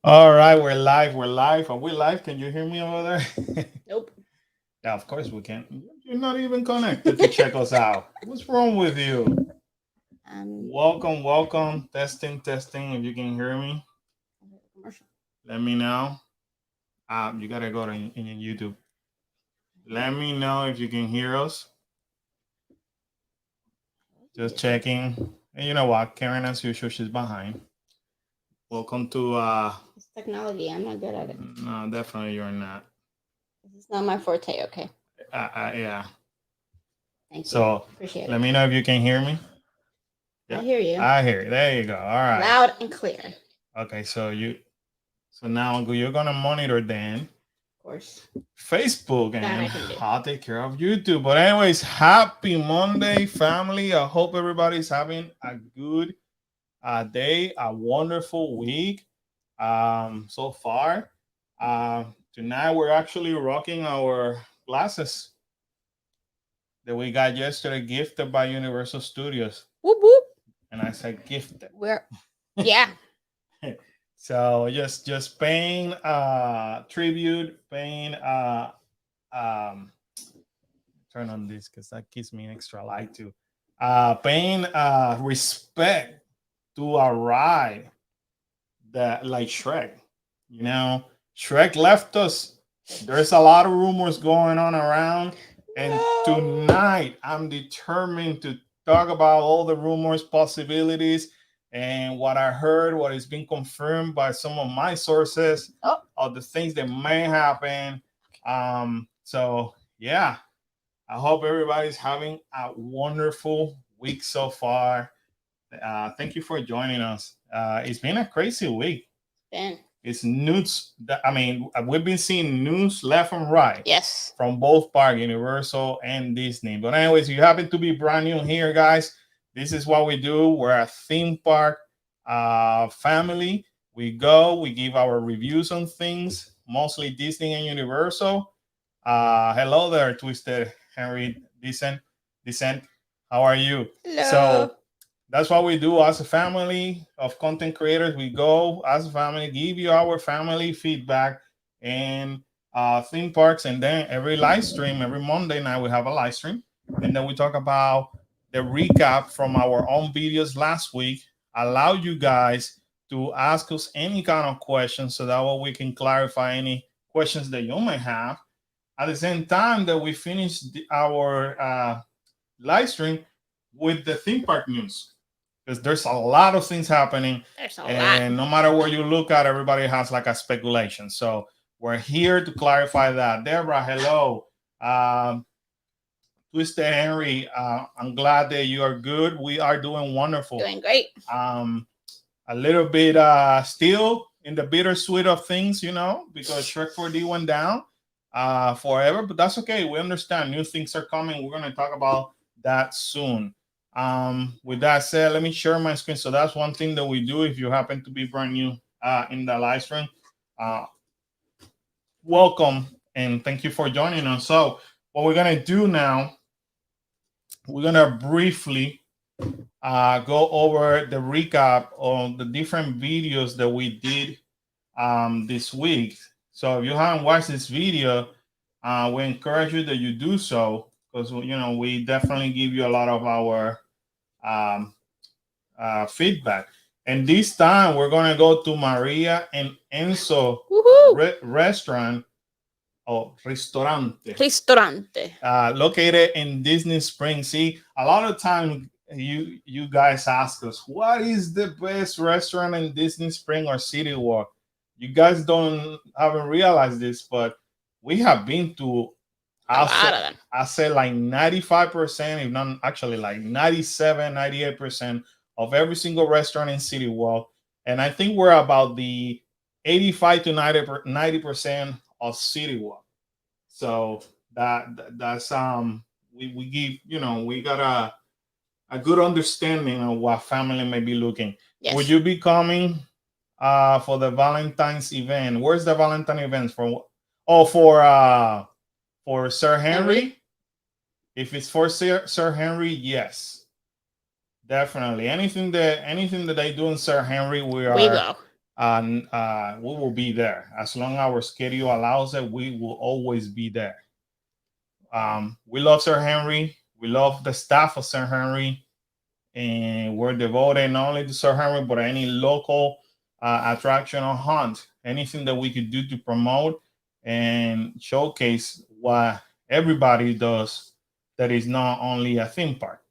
All right, we're live. We're live. Are we live? Can you hear me over there? Nope. Yeah, of course we can. You're not even connected to check us out. What's wrong with you? Um, Welcome, welcome. Testing, testing. If you can hear me, commercial. let me know. You gotta go to in YouTube. Let me know if you can hear us. Just checking. And you know what? Karen, as usual, she's behind. Welcome to. It's technology. I'm not good at it. No, definitely you're not. This is not my forte. Okay. Yeah. Thank you. So Appreciate let it. me know if you can hear me. I Yeah, hear you. I hear you. There you go. All right. Loud and clear. Of Okay, so now you're gonna monitor then course. Facebook That I and can do. I'll take care of YouTube. But anyways, happy Monday, family. I hope everybody's having a good day, a wonderful week so far. Tonight we're actually rocking our glasses that we got yesterday, gifted by Universal Studios. Whoop whoop. And I said gifted. We're yeah. So just paying tribute, paying um turn on this because that gives me extra light too. Paying respect to a ride that like Shrek. You know, Shrek left us. There's a lot of rumors going on around, and No. tonight I'm determined to talk about all the rumors, possibilities, and what I heard, what is being confirmed by some of my sources Oh. of the things that may happen. So yeah, I hope everybody's having a wonderful week so far. Thank you for joining us. It's been a crazy week. Ben. It's news. I mean, we've been seeing news left and right Yes. from both park, Universal and Disney. But anyways, if you happen to be brand new here, guys, this is what we do. We're a theme park family. We go, we give our reviews on things, mostly Disney and Universal. Hello there, Twisted Henry Descent. How are you? Hello. So that's what we do as a family of content creators. We go as a family, give you our family feedback and theme parks, and then every live stream, every Monday night, we have a live stream, and then we talk about the recap from our own videos last week. Allow you guys to ask us any kind of questions so that way we can clarify any questions that you may have. At the same time that we finish our live stream with the theme park news, because there's a lot of things happening, There's a lot. and no matter where you look at, everybody has like a speculation. So we're here to clarify that. Deborah, hello. Twisted Henry, I'm glad that you are good. We are doing wonderful. Doing great. A little bit still in the bittersweet of things, you know, because Shrek 4D went down forever, but that's okay. We understand new things are coming. We're going to talk about that soon. With that said, let me share my screen. So that's one thing that we do. If you happen to be brand new in the live stream, uh, welcome and thank you for joining us. So what we're going to do now, we're going to briefly go over the recap on the different videos that we did this week. So if you haven't watched this video, we encourage you that you do so, because you know we definitely give you a lot of our um, feedback. And this time we're gonna go to Maria and Enzo restaurant or restaurante. Restaurante. Located in Disney Springs. See, a lot of times you guys ask us what is the best restaurant in Disney Spring or City Walk. You guys don't haven't realized this, but we have been to A lot of them. I say like 95%, if not actually like 97, 98% of every single restaurant in City Walk. And I think we're about the 85 to 90% of City Walk. So that's we give, you know, we got a good understanding of what family may be looking. Yes. Would you be coming for the Valentine's event? Where's the Valentine event for? Oh, for Sir Henry. If it's for Sir Henry, yes, definitely. Anything that they do in Sir Henry, we go. we will be there as long as our schedule allows it. We will always be there. We love Sir Henry. We love the staff of Sir Henry, and we're devoted not only to Sir Henry but any local attraction or hunt, anything that we could do to promote and showcase what everybody does that is not only a theme park.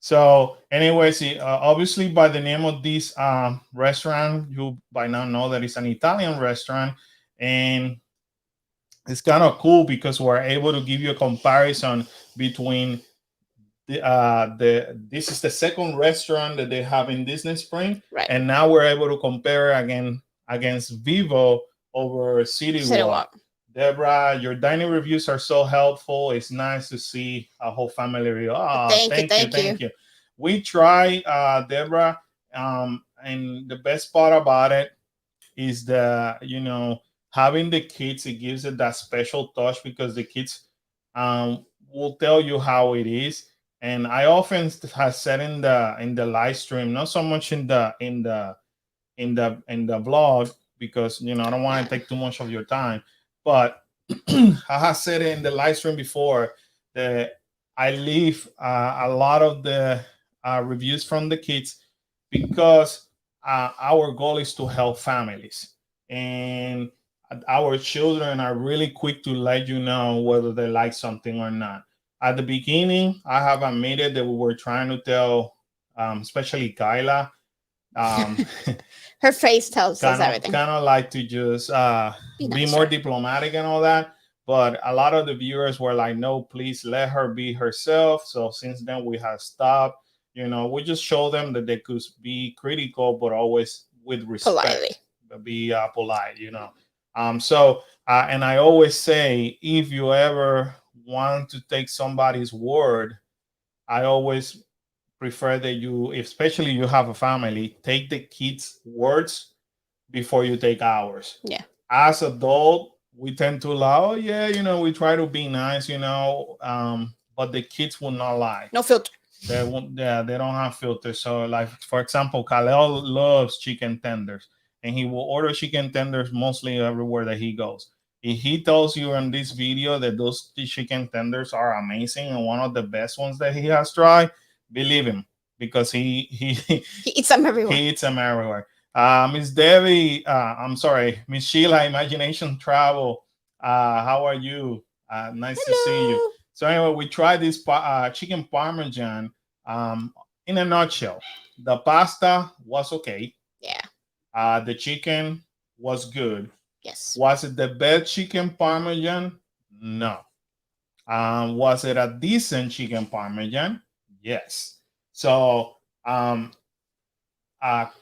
So, anyways, obviously by the name of this restaurant, you by now know that it's an Italian restaurant, and it's kind of cool because we're able to give you a comparison between the this is the second restaurant that they have in Disney Spring, Right. and now we're able to compare again against Vivo over City City Walk. Walk. Deborah, your dining reviews are so helpful. It's nice to see a whole family review. Oh, Thank you, thank you, thank thank you. you. We try, Deborah, and the best part about it is the having the kids. It gives it that special touch because the kids will tell you how it is. And I often have said in the live stream, not so much in the vlog, because I don't want Yeah. to take too much of your time, but I have said it in the live stream before that I leave a lot of the reviews from the kids because our goal is to help families, and our children are really quick to let you know whether they like something or not. At the beginning, I have admitted that we were trying to tell, especially Kyla, um, Her face tells us everything. kind of like to just Be be nice, more right? diplomatic and all that. But a lot of the viewers were like, "No, please let her be herself." So since then, we have stopped. We just show them that they could be critical, but always with Politely. respect, but be polite. And I always say, if you ever want to take somebody's word, I always prefer that you, especially you have a family, take the kids' words before you take ours. Yeah. As adult, we tend to lie. Oh yeah, we try to be nice, but the kids will not lie. No filter. They won't. Yeah, they don't have filters. So, like for example, Kalel loves chicken tenders, and he will order chicken tenders mostly everywhere that he goes. If he tells you in this video that those chicken tenders are amazing and one of the best ones that he has tried, believe him, because he He eats them everywhere. he eats them everywhere. Miss Debbie, I'm sorry, Miss Sheila, Imagination Travel. How are you? Nice to see you. Hello. So anyway, we tried this chicken parmesan. Um, in a nutshell, the pasta was okay. Yeah. The chicken was good. Yes. Was it the best chicken parmesan? No. Was it a decent chicken parmesan? Yes. So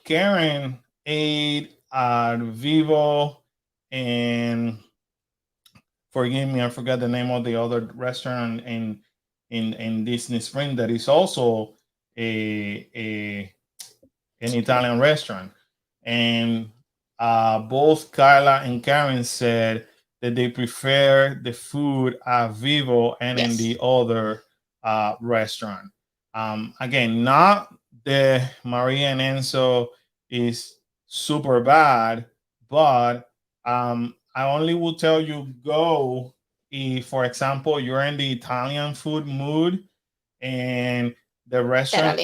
Karen ate at Vivo, and forgive me, I forgot the name of the other restaurant in Disney Spring that is also a an Italian restaurant. And both Kyla and Karen said that they prefer the food at Vivo and in Yes. the other restaurant. Again, not the Maria and Enzo is super bad, but I only will tell you go if, for example, you're in the Italian food mood and the restaurant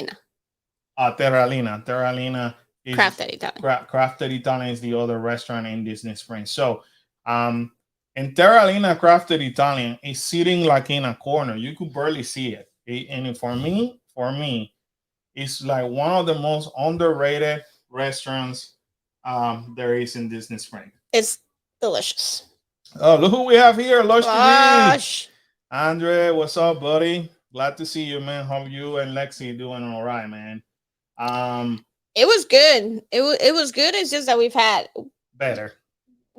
Terralina. Terralina is Crafted Italian. Crafted Italian is the other restaurant in Disney Springs. So, and Terralina Crafted Italian is sitting like in a corner. You could barely see it. And for me, it's like one of the most underrated restaurants there is in Disney Springs. It's delicious. Oh, look who we have here, Lush TV. Gosh. Andre, what's up, buddy? Glad to see you, man. Hope you and Lexi doing all right, man. It was good. It was good. It's just that we've had Better.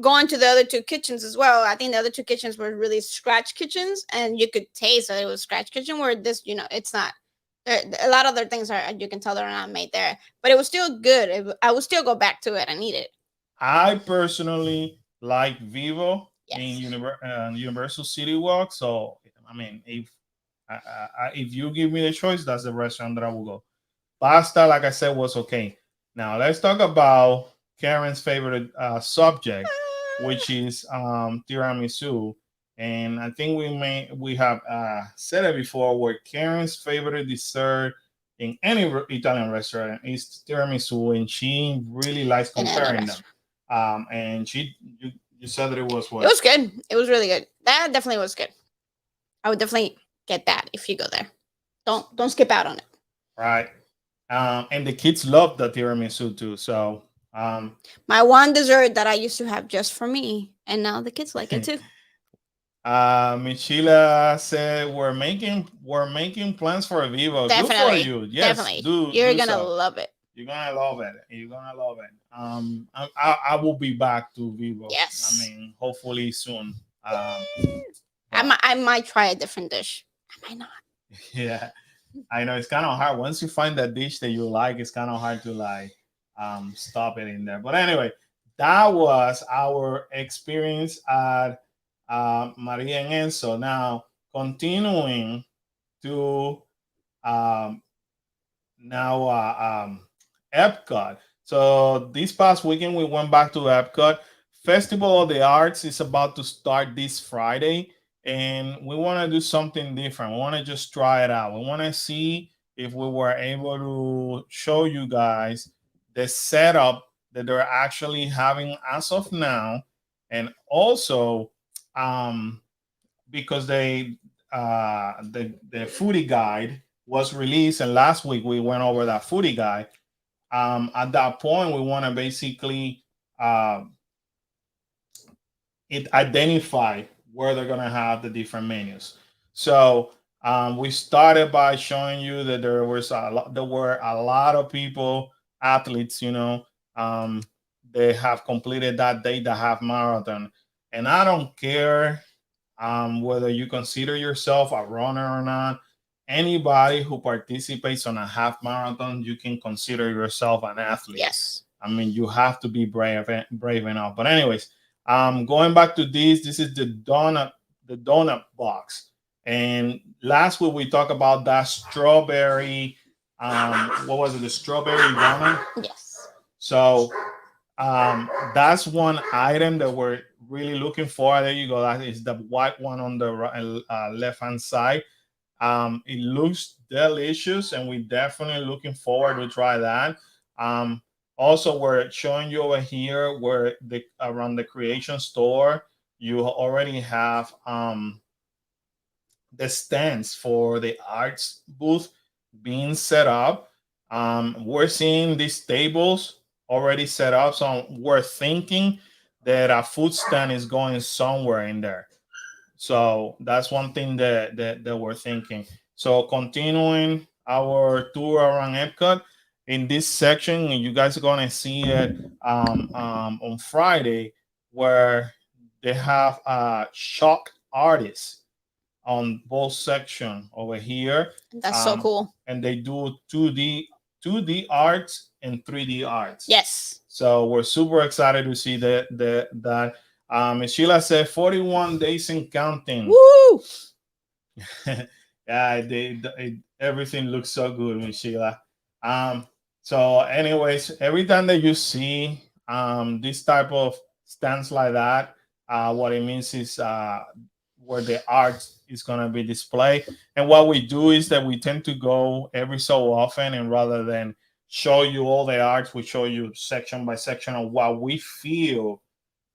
going to the other two kitchens as well. I think the other two kitchens were really scratch kitchens, and you could taste that it was scratch kitchen. Where this, it's not. A lot of other things are, you can tell they're not made there, but it was still good. I would still go back to it and eat it. I personally like Vivo in Yes. Universal City Walk. So I mean, if you give me the choice, that's the restaurant that I will go. Pasta, like I said, was okay. Now let's talk about Karen's favorite subject, which is tiramisu. And I think we have said it before, where Karen's favorite dessert in any Italian restaurant is tiramisu, and she really likes In any comparing them. restaurant. And you said that it was It what? was good. It was really good. That definitely was good. I would definitely get that if you go there. Don't skip out on it. Right. And the kids love the tiramisu too. So My one dessert that I used to have just for me, and now the kids like it too. Michela said we're making plans for a Vivo. Good for Definitely. you. Yes, Definitely. do You're do gonna so. love it. You're gonna love it. You're gonna love it. I will be back to Vivo. Yes. I mean, hopefully soon. I might try a different dish. I might not. Yeah, I know it's kind of hard. Once you find that dish that you like, it's kind of hard to like stop it in there. But anyway, that was our experience at Maria and Enzo. Now continuing to um, now Epcot. So this past weekend we went back to Epcot. Festival of the Arts is about to start this Friday, and we want to do something different. We want to just try it out. We want to see if we were able to show you guys the setup that they're actually having as of now, and also because the foodie guide was released, and last week we went over that foodie guide. At that point, we want to basically uh, it identify where they're gonna have the different menus. So we started by showing you that there were a lot of people, athletes, they have completed that day, the half marathon, and I don't care whether you consider yourself a runner or not. Anybody who participates on a half marathon, you can consider yourself an athlete. Yes. I mean, you have to be brave enough. But anyways, going back to this is the donut box. And last week we talked about that strawberry. What was it? The strawberry donut. Yes. So that's one item that we're really looking for. There you go. That is the white one on the left hand side. It looks delicious, and we're definitely looking forward to try that. Also, we're showing you over here where the around the creation store, you already have the stands for the arts booth being set up. We're seeing these tables already set up, so we're thinking that a food stand is going somewhere in there. So that's one thing that we're thinking. So continuing our tour around Epcot, in this section, you guys are gonna see it on Friday, where they have shock artists on both section over here. That's so cool. And they do 2D arts and 3D arts. Yes. So we're super excited to see that. Sheila said 41 days and counting. Woo! Yeah, everything looks so good, Miss Sheila. So anyways, every time that you see this type of stands like that, what it means is where the art is going to be displayed. And what we do is that we tend to go every so often, and rather than show you all the arts, we show you section by section of what we feel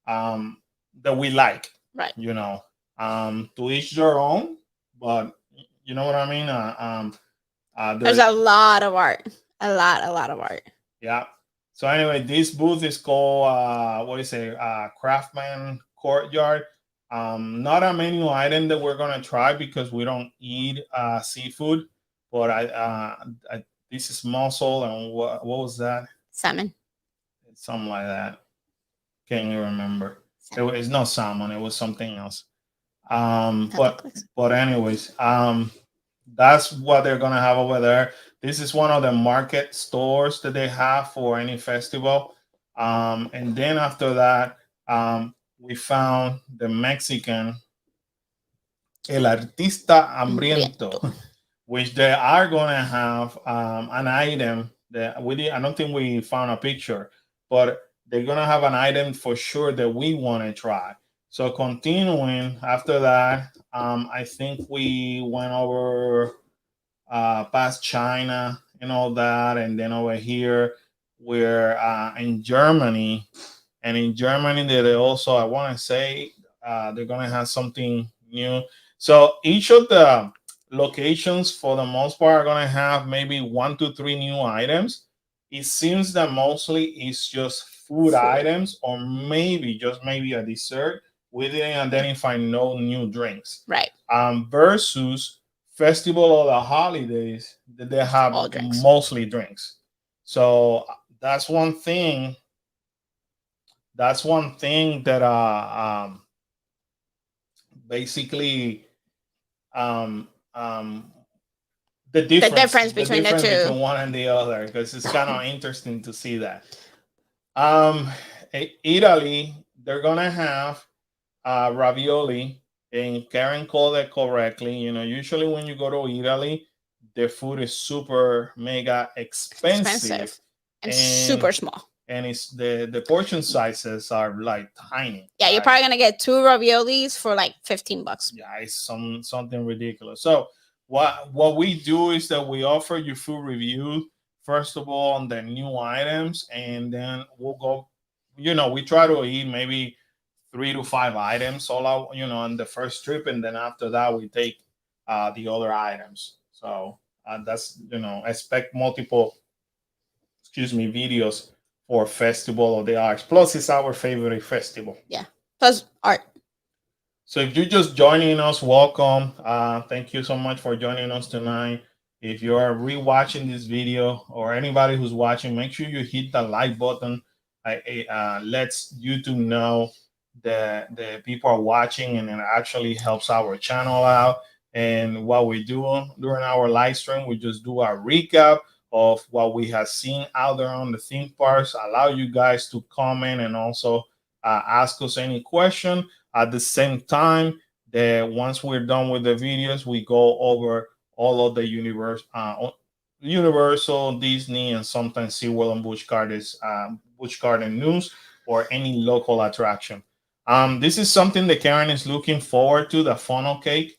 that we like. Right. To each their own, but you know what I mean. There's a lot of art. A lot of art. Yeah. So anyway, this booth is called what is it? Craftsman Courtyard. Not a menu item that we're gonna try because we don't eat seafood. But this is mussel, and what was that? Salmon. Something like that. Can't even remember. It's not salmon. It was something else. But anyways, that's what they're gonna have over there. This is one of the market stores that they have for any festival. And then after that, we found the Mexican El Artista Hambriento, which they are gonna have an item that we did. I don't think we found a picture, but they're gonna have an item for sure that we want to try. So continuing after that, I think we went over past China and all that, and then over here we're in Germany, and in Germany they also, I want to say, they're gonna have something new. So each of the locations for the most part are gonna have maybe 1 to 3 new items. It seems that mostly it's just food items, or maybe just maybe a dessert. We didn't identify no new drinks. Right. Versus Festival of the Holidays, that they have All drinks. mostly drinks. So that's one thing. That's one thing that basically um, um, the difference the between the difference two. between one and the other, because it's kind of interesting to see that. Italy, they're gonna have ravioli, and Karen called it correctly. You know, usually when you go to Italy, the food is super mega expensive, And super small. and it's the portion sizes are like tiny. Yeah, you're probably gonna get 2 raviolis for like $15. Yeah, it's something ridiculous. So what we do is that we offer you food review first of all on the new items, and then we'll go. You know, we try to eat maybe 3 to 5 items all out, you know, on the first trip, and then after that we take the other items. So that's, you know, expect multiple, excuse me, videos for Festival of the Arts. Plus, it's our favorite festival. Yeah. Plus art. So if you're just joining us, welcome. Thank you so much for joining us tonight. If you are rewatching this video, or anybody who's watching, make sure you hit the like button. Lets YouTube know that the people are watching, and it actually helps our channel out. And what we do during our live stream, we just do a recap of what we have seen out there on the theme parks, allow you guys to comment and also ask us any question. At the same time, that once we're done with the videos, we go over all of the Universal, Disney, and sometimes SeaWorld and Busch Garden news, or any local attraction. This is something that Karen is looking forward to, the funnel cake.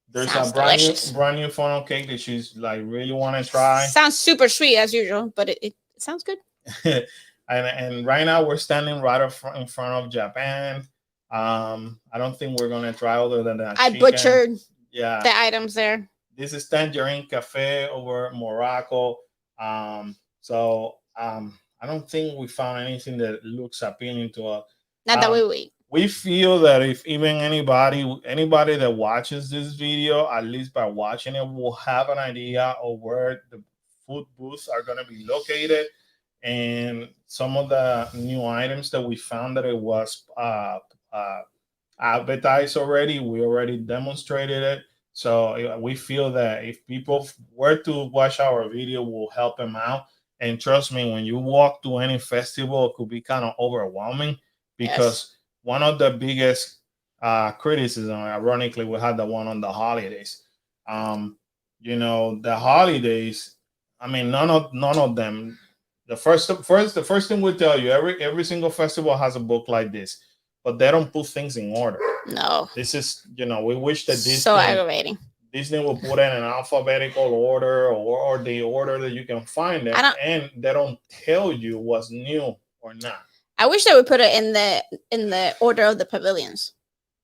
There's Sounds a delicious. brand new funnel cake that she's like really want to try. Sounds super sweet as usual, but it sounds good. and right now we're standing right in front of Japan. I don't think we're gonna try other than that. I butchered the items there. This is Tangerine Cafe over Morocco. So I don't think we found anything that looks appealing to us. Not that we wait. We feel that if even anybody that watches this video, at least by watching it, will have an idea of where the food booths are going to be located, and some of the new items that we found that it was advertised already. We already demonstrated it. So we feel that if people were to watch our video, will help them out. And trust me, when you walk to any festival, it could be kind of overwhelming, because one of the biggest criticism, ironically, we had the one on the holidays. You know, the holidays, I mean, none of them. The first thing we tell you, every single festival has a book like this, but they don't put things in order. No. This is, you know, we wish that Disney, so aggravating. Disney will put it in an alphabetical order, or the order that you can find it, and they don't tell you what's new or not. I wish they would put it in the order of the pavilions.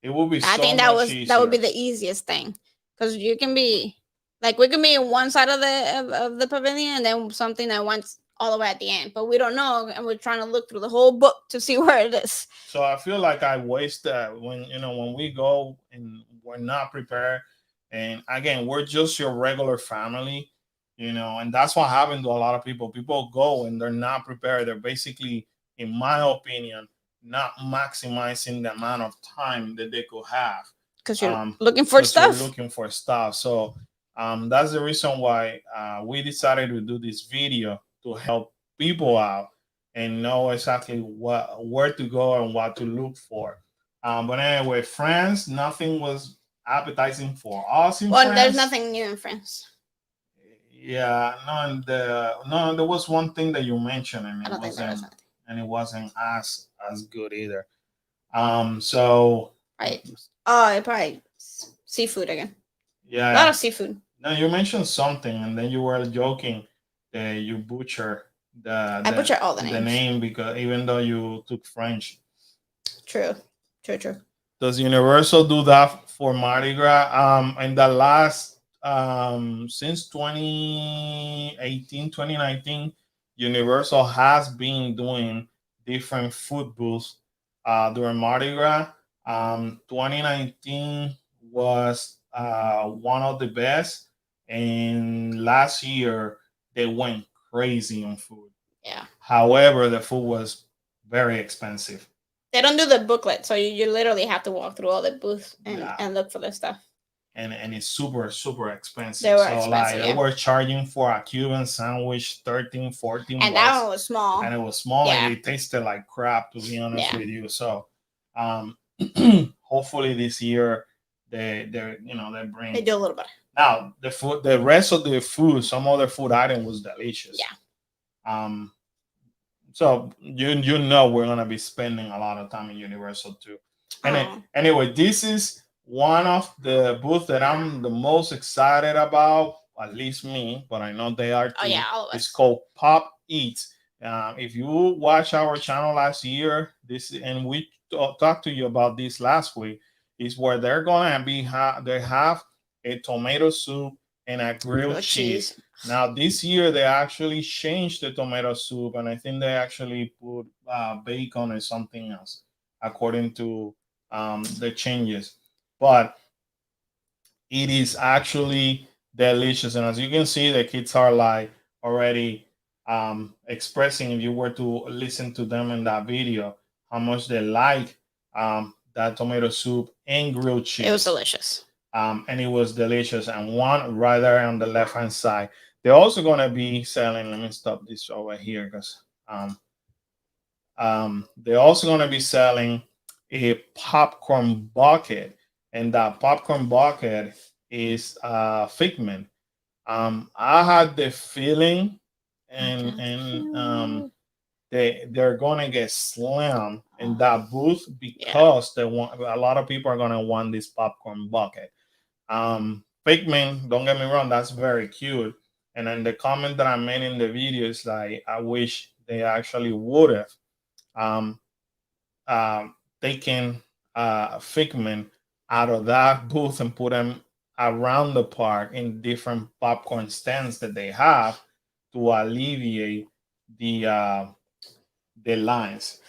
It would be. I think that would be the easiest thing, because you can be like, we can be on one side of the pavilion, and then something that wants all the way at the end, but we don't know, and we're trying to look through the whole book to see where it is. So I feel like I waste that when we go and we're not prepared. And again, we're just your regular family, and that's what happened to a lot of people. People go and they're not prepared. They're basically, in my opinion, not maximizing the amount of time that they could have. Because you're looking for stuff. So that's the reason why we decided to do this video, to help people out and know exactly where to go and what to look for. But anyway, France, nothing was appetizing for us in France. There's nothing new in France. Yeah, no, there was one thing that you mentioned, and I don't think there was nothing. and it wasn't as good either. So Right. Oh, probably seafood again. yeah, A lot of seafood. now you mentioned something, and then you were joking that you butcher I butcher all the the names. name because even though you took French. True. Does Universal do that for Mardi Gras? In the last since 2018, 2019, Universal has been doing different food booths during Mardi Gras. 2019 was one of the best, and last year they went crazy on food. Yeah. However, the food was very expensive. They don't do the booklet, so you literally have to walk through all the booths and look for the stuff. And it's super expensive. They were so expensive, like yeah. they were charging for a Cuban sandwich 13, 14 And bucks. that one was small. And it was small Yeah. and it tasted like crap, to be honest Yeah. with you. So hopefully this year they bring They do a little better. now the rest of the food, some other food item was delicious. Yeah. So you know we're gonna be spending a lot of time in Universal too. And anyway, this is one of the booths that I'm the most excited about, at least me, but I know they are too. Oh yeah, all of us. It's called Pop Eats. If you watch our channel last year, and we talked to you about this last week, is where they're gonna be. They have a tomato soup and a grilled cheese. Now this year they actually changed the tomato soup, and I think they actually put bacon or something else, according to the changes. But it is actually delicious, and as you can see, the kids are like already expressing, if you were to listen to them in that video, how much they like that tomato soup and grilled cheese. It was delicious. And it was delicious. And one right there on the left hand side, they're also going to be selling. Let me stop this over here because they're also going to be selling a popcorn bucket, and that popcorn bucket is Figment. I had the feeling, and they're going to get slammed in that booth because they want a lot of people are going to want this popcorn bucket. Figment, don't get me wrong, that's very cute. And then the comment that I made in the video is like, I wish they actually would have taken Figment out of that booth and put them around the park in different popcorn stands that they have to alleviate the lines.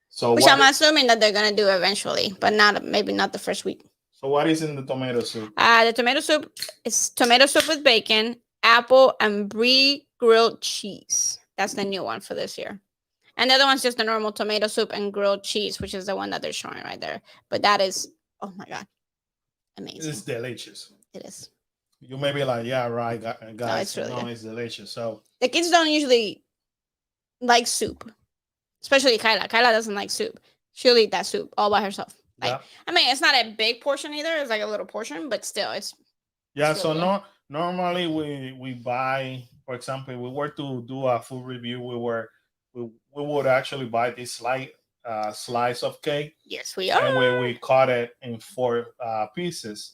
So which I'm assuming that they're gonna do eventually, but maybe not the first week. So what is in the tomato soup? The tomato soup is tomato soup with bacon, apple, and brie grilled cheese. That's the new one for this year. And the other one's just the normal tomato soup and grilled cheese, which is the one that they're showing right there. But that is, oh my God, amazing. It's delicious. It is. You may be like, yeah, right, guys. No, it's really good. It's delicious. So the kids don't usually like soup, especially Kyla. Kyla doesn't like soup. She'll eat that soup all by herself. Like, yeah. I mean, it's not a big portion either. It's like a little portion, but still, it's yeah. It's really so normally we buy, for example, if we were to do a food review, we would actually buy this slice of cake. Yes, we are. And we cut it in 4 pieces.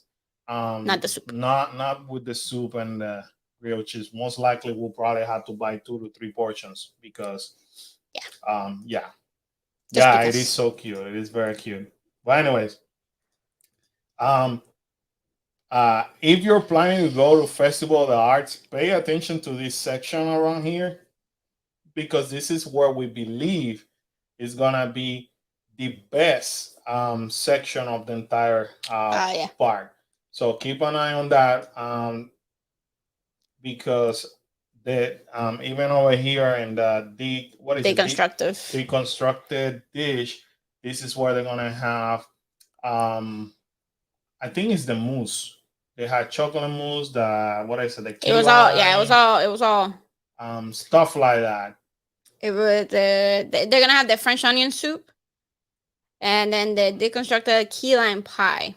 Not the soup. Not with the soup and the grilled cheese. Most likely, we'll probably have to buy 2 to 3 portions because, it is so cute. It is very cute. But anyways, if you're planning to go to Festival of the Arts, pay attention to this section around here, because this is where we believe is gonna be the best section of the entire park. So keep an eye on that, because even over here in the deconstructed dish, this is where they're gonna have I think it's the mousse. They had chocolate mousse, the key lime, it was all stuff like that. It was they're gonna have the French onion soup, and then the deconstructed key lime pie,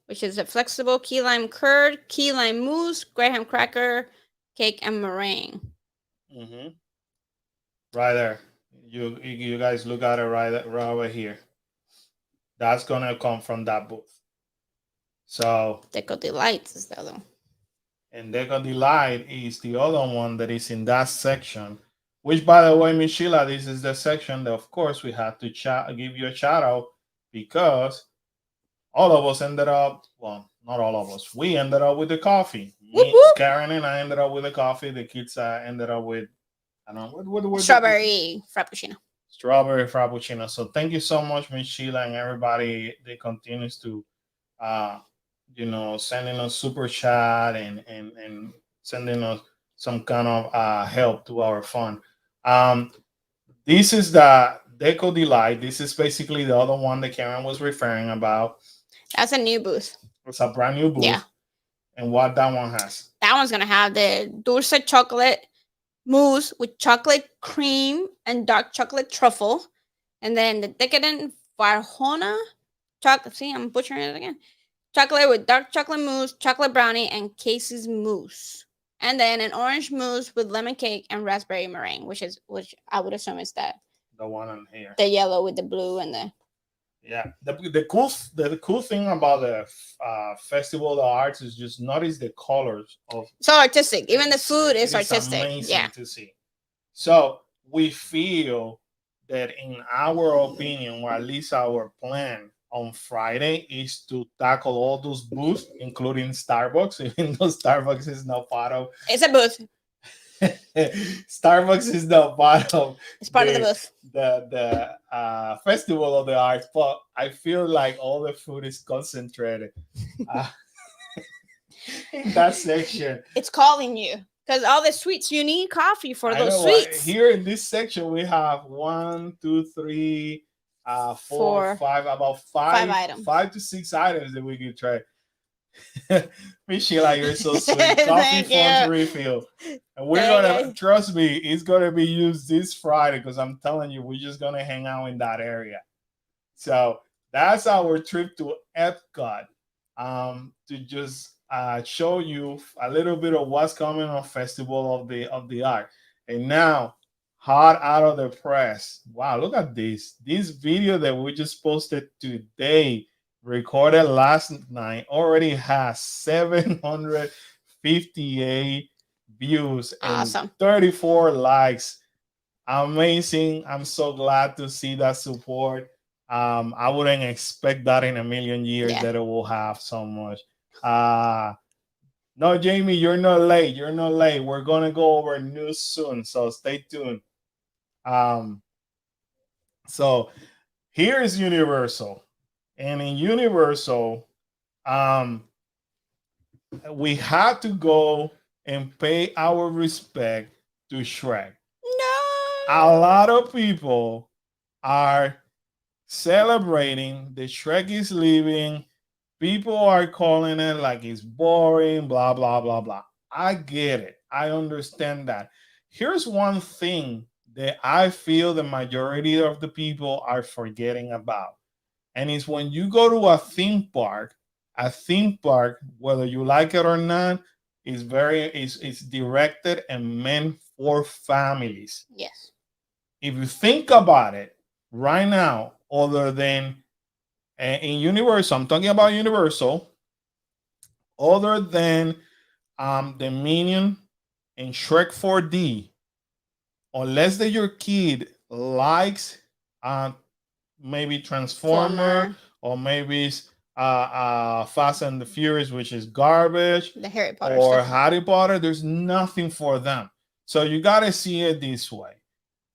which is a flexible key lime curd, key lime mousse, graham cracker, cake, and meringue. Right there. You guys look at it right over here. That's gonna come from that booth. So Deco Delights is the other one. and Deco Delight is the other one that is in that section. Which, by the way, Miss Sheila, this is the section that, of course, we have to give you a shout out because all of us ended up, well, not all of us, we ended up with the coffee. Whoop, Me, whoop. Karen and I ended up with the coffee. The kids ended up with, I don't know, what Strawberry Frappuccino. Strawberry Frappuccino. So thank you so much, Miss Sheila, and everybody that continues to, uh, sending us super chat and sending us some kind of help to our fund. Um, this is the Deco Delight. This is basically the other one that Karen was referring about. That's a new booth. It's a brand new booth. Yeah. And what that one has? That one's gonna have the dulce chocolate mousse with chocolate cream and dark chocolate truffle, and then the decadent Farjona chocolate. See, I'm butchering it again. Chocolate with dark chocolate mousse, chocolate brownie, and Casey's mousse. And then an orange mousse with lemon cake and raspberry meringue, which I would assume is that the one on here. The yellow with the blue and the the cool thing about the Festival of the Arts is just notice the colors of. So artistic. Even the food is artistic. Amazing to see. So we feel that in our opinion, or at least our plan on Friday, is to tackle all those booths, including Starbucks, even though Starbucks is not part of. It's a booth. Starbucks is not part of. It's part of the booth. The Festival of the Arts, but I feel like all the food is concentrated in that section. It's calling you because all the sweets, you need coffee for those sweets. Here in this section, we have 1, 2, 3, 4, 5, about five items, 5 to 6 items that we could try. Miss Sheila, you're so sweet. Coffee for refill. And we're gonna trust me, it's gonna be used this Friday because I'm telling you, we're just gonna hang out in that area. So that's our trip to Epcot. To just show you a little bit of what's coming on Festival of the Art. And now, hot out of the press. Wow, look at this. This video that we just posted today, recorded last night, already has 758 views and 34 likes. Amazing. I'm so glad to see that support. I wouldn't expect that in a million years that it will have so much. No, Jamie, you're not late. You're not late. We're gonna go over news soon, so stay tuned. So here is Universal. And in Universal, we had to go and pay our respect to Shrek. No. A lot of people are celebrating that Shrek is leaving. People are calling it like it's boring, blah, blah, blah, blah. I get it. I understand that. Here's one thing that I feel the majority of the people are forgetting about. And it's when you go to a theme park, whether you like it or not, is directed and meant for families. Yes. If you think about it right now, other than in Universal, I'm talking about Universal, other than the Minion and Shrek 4D, unless that your kid likes maybe Transformer or maybe Fast and the Furious, which is garbage, the Harry Potter or stuff. Harry Potter, there's nothing for them. So you gotta see it this way.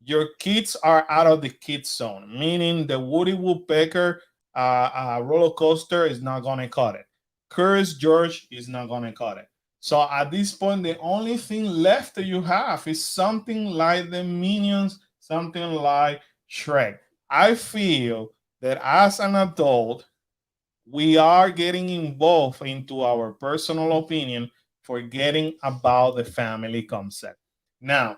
Your kids are out of the kids zone, meaning the Woody Woodpecker roller coaster is not gonna cut it. Curious George is not gonna cut it. So at this point, the only thing left that you have is something like the Minions, something like Shrek. I feel that as an adult, we are getting involved into our personal opinion, forgetting about the family concept. Now,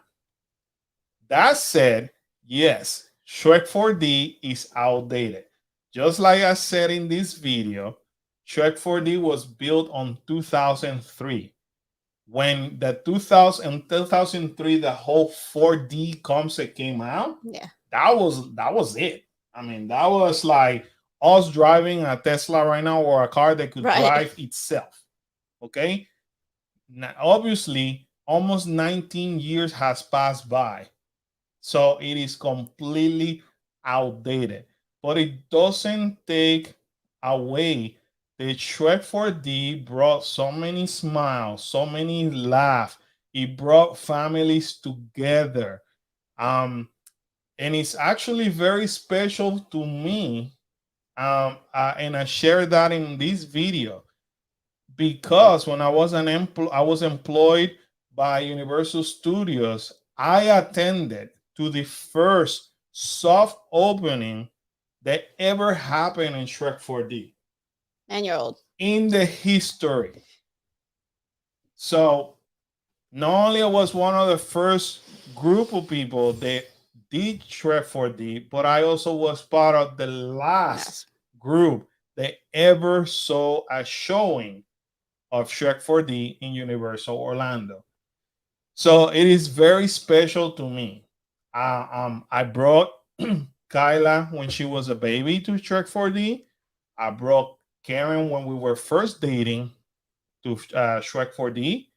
that said, yes, Shrek 4D is outdated. Just like I said in this video, Shrek 4D was built on 2003. When the 2003, the whole 4D concept came out, that was it. I mean, that was like us driving a Tesla right now or a car that could Right. drive itself. Okay. Now, obviously, almost 19 years has passed by. So it is completely outdated. But it doesn't take away the Shrek 4D brought so many smiles, so many laughs. It brought families together. Um, and it's actually very special to me. And I share that in this video because when I was employed by Universal Studios, I attended to the first soft opening that ever happened in Shrek 4D And you're old. in the history. So not only was one of the first group of people that did Shrek 4D, but I also was part of the last Yes. group that ever saw a showing of Shrek 4D in Universal Orlando. So it is very special to me. I brought Kyla when she was a baby to Shrek 4D. I brought Karen when we were first dating to Shrek 4D.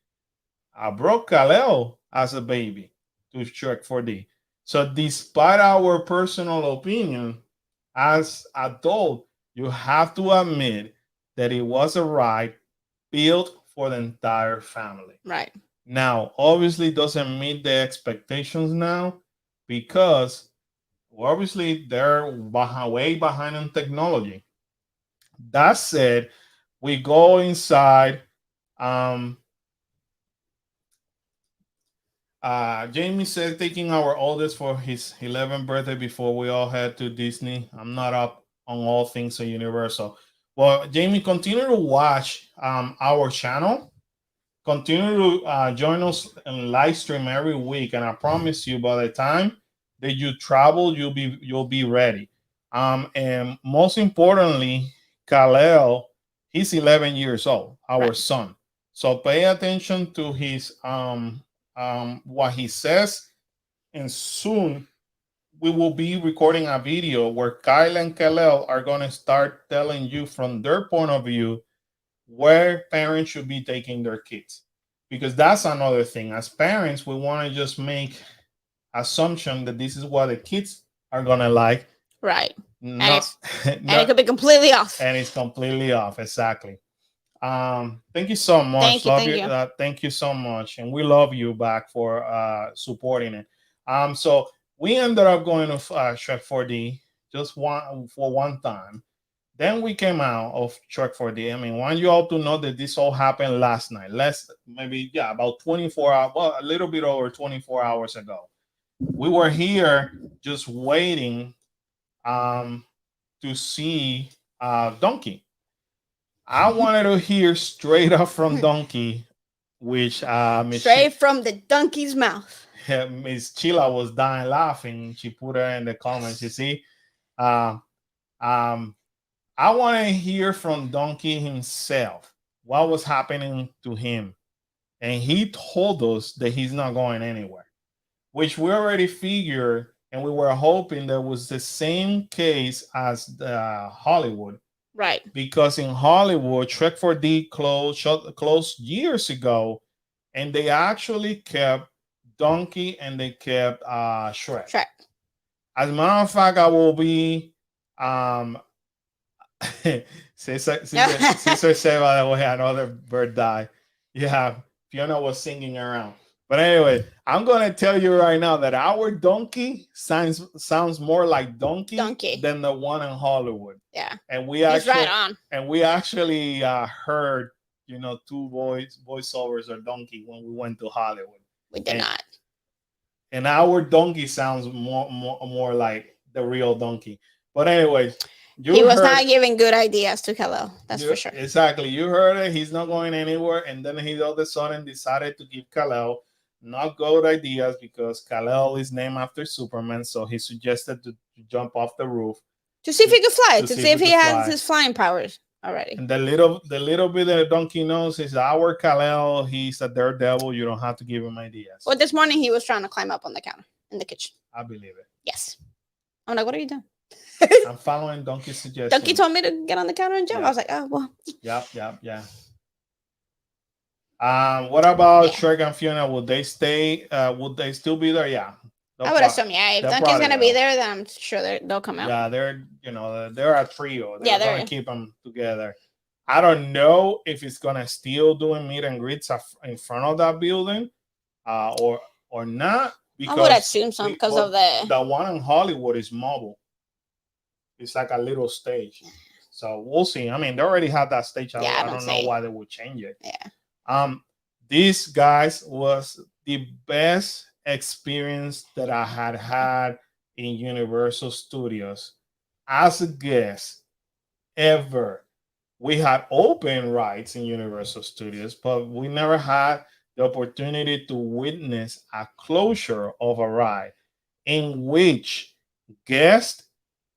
I brought Kalel as a baby to Shrek 4D. So despite our personal opinion, as adult, you have to admit that it was a ride built for the entire family. Right. Now, obviously, it doesn't meet the expectations now because obviously they're way behind on technology. That said, we go inside. Um, Jamie said taking our oldest for his 11th birthday before we all head to Disney. I'm not up on all things at Universal. Well, Jamie, continue to watch our channel. Continue to join us in live stream every week, and I promise you, by the time that you travel, you'll be ready. And most importantly, Kalel, he's 11 years old, our Right. son. So pay attention to his what he says, and soon we will be recording a video where Kyle and Kalel are gonna start telling you from their point of view where parents should be taking their kids, because that's another thing. As parents, we want to just make assumption that this is what the kids are gonna like. Right. Not, And it not could be completely off. and it's completely off. Exactly. Thank you so much. Love Thank you. you. Thank you so much, and we love you back for supporting it. So we ended up going to Shrek 4D just one time. Then we came out of Shrek 4D. I mean, want you all to know that this all happened last night. About 24 hours, well, a little bit over 24 hours ago. We were here just waiting to see Donkey. I wanted to hear straight up from Donkey, which Straight from the donkey's mouth. Miss Chila was dying laughing. She put her in the comments. You see, uh, um, I want to hear from Donkey himself what was happening to him, and he told us that he's not going anywhere, which we already figured, and we were hoping that was the same case as the Hollywood. Right. Because in Hollywood, Trek 4D closed years ago, and they actually kept Donkey and they kept Shrek. Shrek. As a matter of fact, I will be Cesar said, by the way, another bird died. Yeah, Fiona was singing around. But anyway, I'm gonna tell you right now that our donkey sounds more like donkey than the one in Hollywood. Yeah, and we he's actually right on. And we actually heard, two voiceovers of donkey when we went to Hollywood. We did not. And our donkey sounds more like the real donkey. But anyways, he was not giving good ideas to Hello. That's for sure. Exactly. You heard it. He's not going anywhere. And then he all of a sudden decided to give Kal-El not good ideas because Kal-El is named after Superman. So he suggested to jump off the roof to see if he could fly, to see if he has his flying powers already. And the little bit that Donkey knows is our Kal-El. He's a daredevil. You don't have to give him ideas. Well, this morning he was trying to climb up on the counter in the kitchen. I believe it. Yes. I'm like, what are you doing? I'm following Donkey's suggestion. Donkey told me to get on the counter and jump. Yeah. I was like, oh well. Yep. What about Yeah. Shrek and Fiona? Would they stay? Would they still be there? Yeah. I would assume, yeah. If they'll Donkey's probably gonna be will. there, then I'm sure they'll come out. Yeah, they're a trio. They're Yeah, gonna keep them together. I don't know if it's gonna still doing meet and greets in front of that building, or not. I would assume so because of the one in Hollywood is mobile. It's like a little stage, so we'll see. I mean, they already had that stage. Yeah, I don't know why they would change it. Yeah. This, guys, was the best experience that I had in Universal Studios as a guest ever. We had open rides in Universal Studios, but we never had the opportunity to witness a closure of a ride in which guests,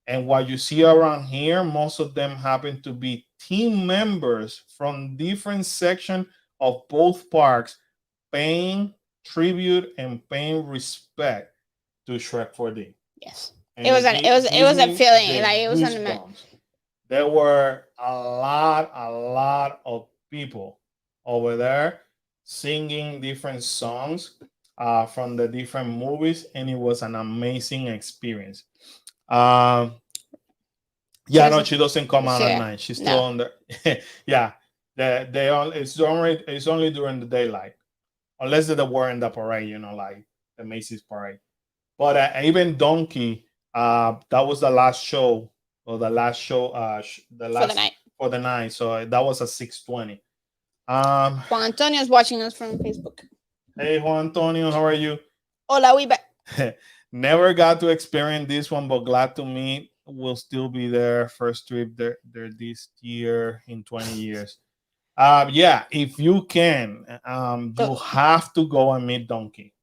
and what you see around here, most of them happen to be team members from different sections of both parks, paying tribute and paying respect to Shrek 4D. Yes. And it was a feeling, like it was there were a lot of people over there singing different songs from the different movies, and it was an amazing experience. Yeah, no, she doesn't come out at night. She's still on the yeah. It's only during the daylight, unless they're wearing the parade, like the Macy's parade. But even Donkey, that was the last show, or the last show, for the night. So that was at 6:20. Juan Antonio is watching us from Facebook. Hey, Juan Antonio, how are you? Hola, we back. Never got to experience this one, but glad to meet. Will still be there. First trip there this year in 20 years. Yeah, if you can, you have to go and meet Donkey.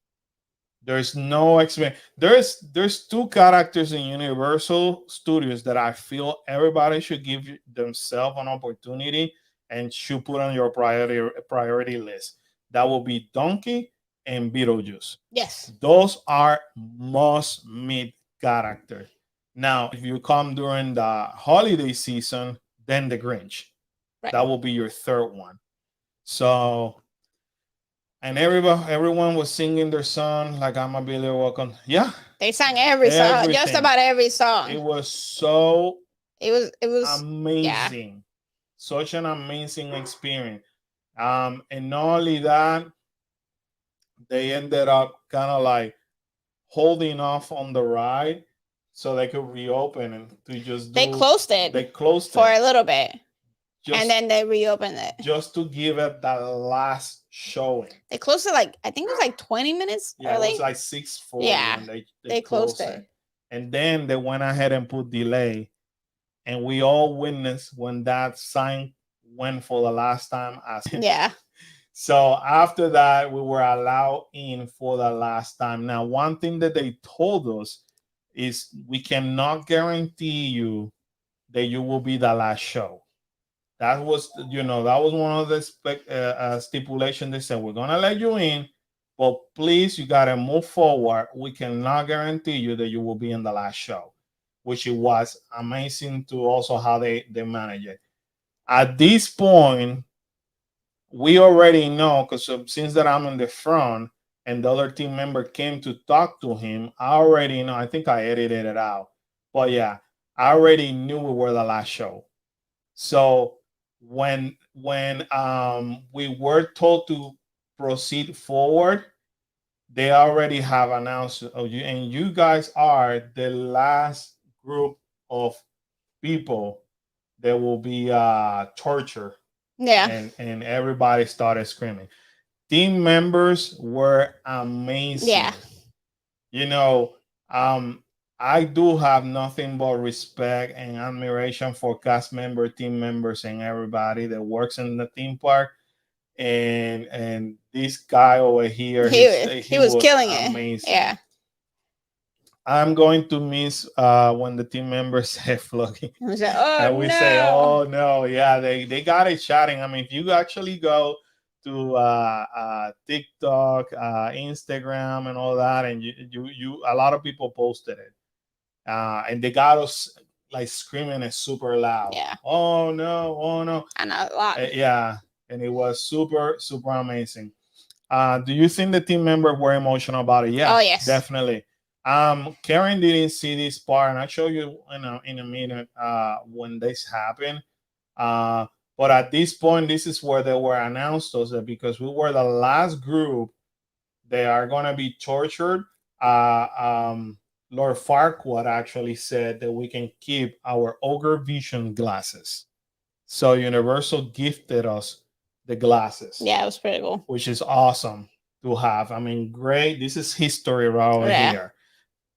There's no experience. There's two characters in Universal Studios that I feel everybody should give themselves an opportunity and should put on your priority list. That will be Donkey and Beetlejuice. Yes. Those are must meet characters. Now, if you come during the holiday season, then the Grinch. Right. That will be your third one. So, and everyone was singing their song, like I'm a Billy Welcome. Yeah. They sang every song, just about every song. It was so it was amazing. Yeah. Such an amazing experience. And not only that, they ended up kind of like holding off on the ride so they could reopen and to just they closed it for a little bit, and then they reopened it just to give it that last showing. They closed it I think it was 20 minutes early. It was like 6:40. Yeah, they closed it, and then they went ahead and put delay, and we all witnessed when that sign went for the last time. Yeah. So after that, we were allowed in for the last time. Now, one thing that they told us is we cannot guarantee you that you will be the last show. That was, that was one of the stipulations. They said, we're going to let you in, but please, you got to move forward. We cannot guarantee you that you will be in the last show, which it was amazing to also how they manage it. At this point, we already know, because since that I'm in the front and the other team member came to talk to him, I already know. I think I edited it out. But yeah, I already knew we were the last show. So when we were told to proceed forward, they already have announced, and you guys are the last group of people that will be tortured. Yeah. And everybody started screaming. Team members were amazing. Yeah. I do have nothing but respect and admiration for cast member, team members, and everybody that works in the theme park. And this guy over here, he was killing amazing. it. Yeah. I'm going to miss when the team members say flogging. And we say, oh no, yeah, they got it shouting. I mean, if you actually go to TikTok, Instagram, and all that, and you a lot of people posted it. and they got us like screaming it super loud. Yeah. Oh no! Oh no! And a lot. Yeah, and it was super amazing. Do you think the team members were emotional about it? Yeah, Oh, yes. definitely. Karen didn't see this part, and I'll show you in a minute when this happened. Uh, but at this point, this is where they were announced us that because we were the last group, they are gonna be tortured. Uh, um, Lord Farquaad actually said that we can keep our ogre vision glasses. So Universal gifted us the glasses. Yeah, it was pretty cool. Which is awesome to have. I mean, great. This is history right over here.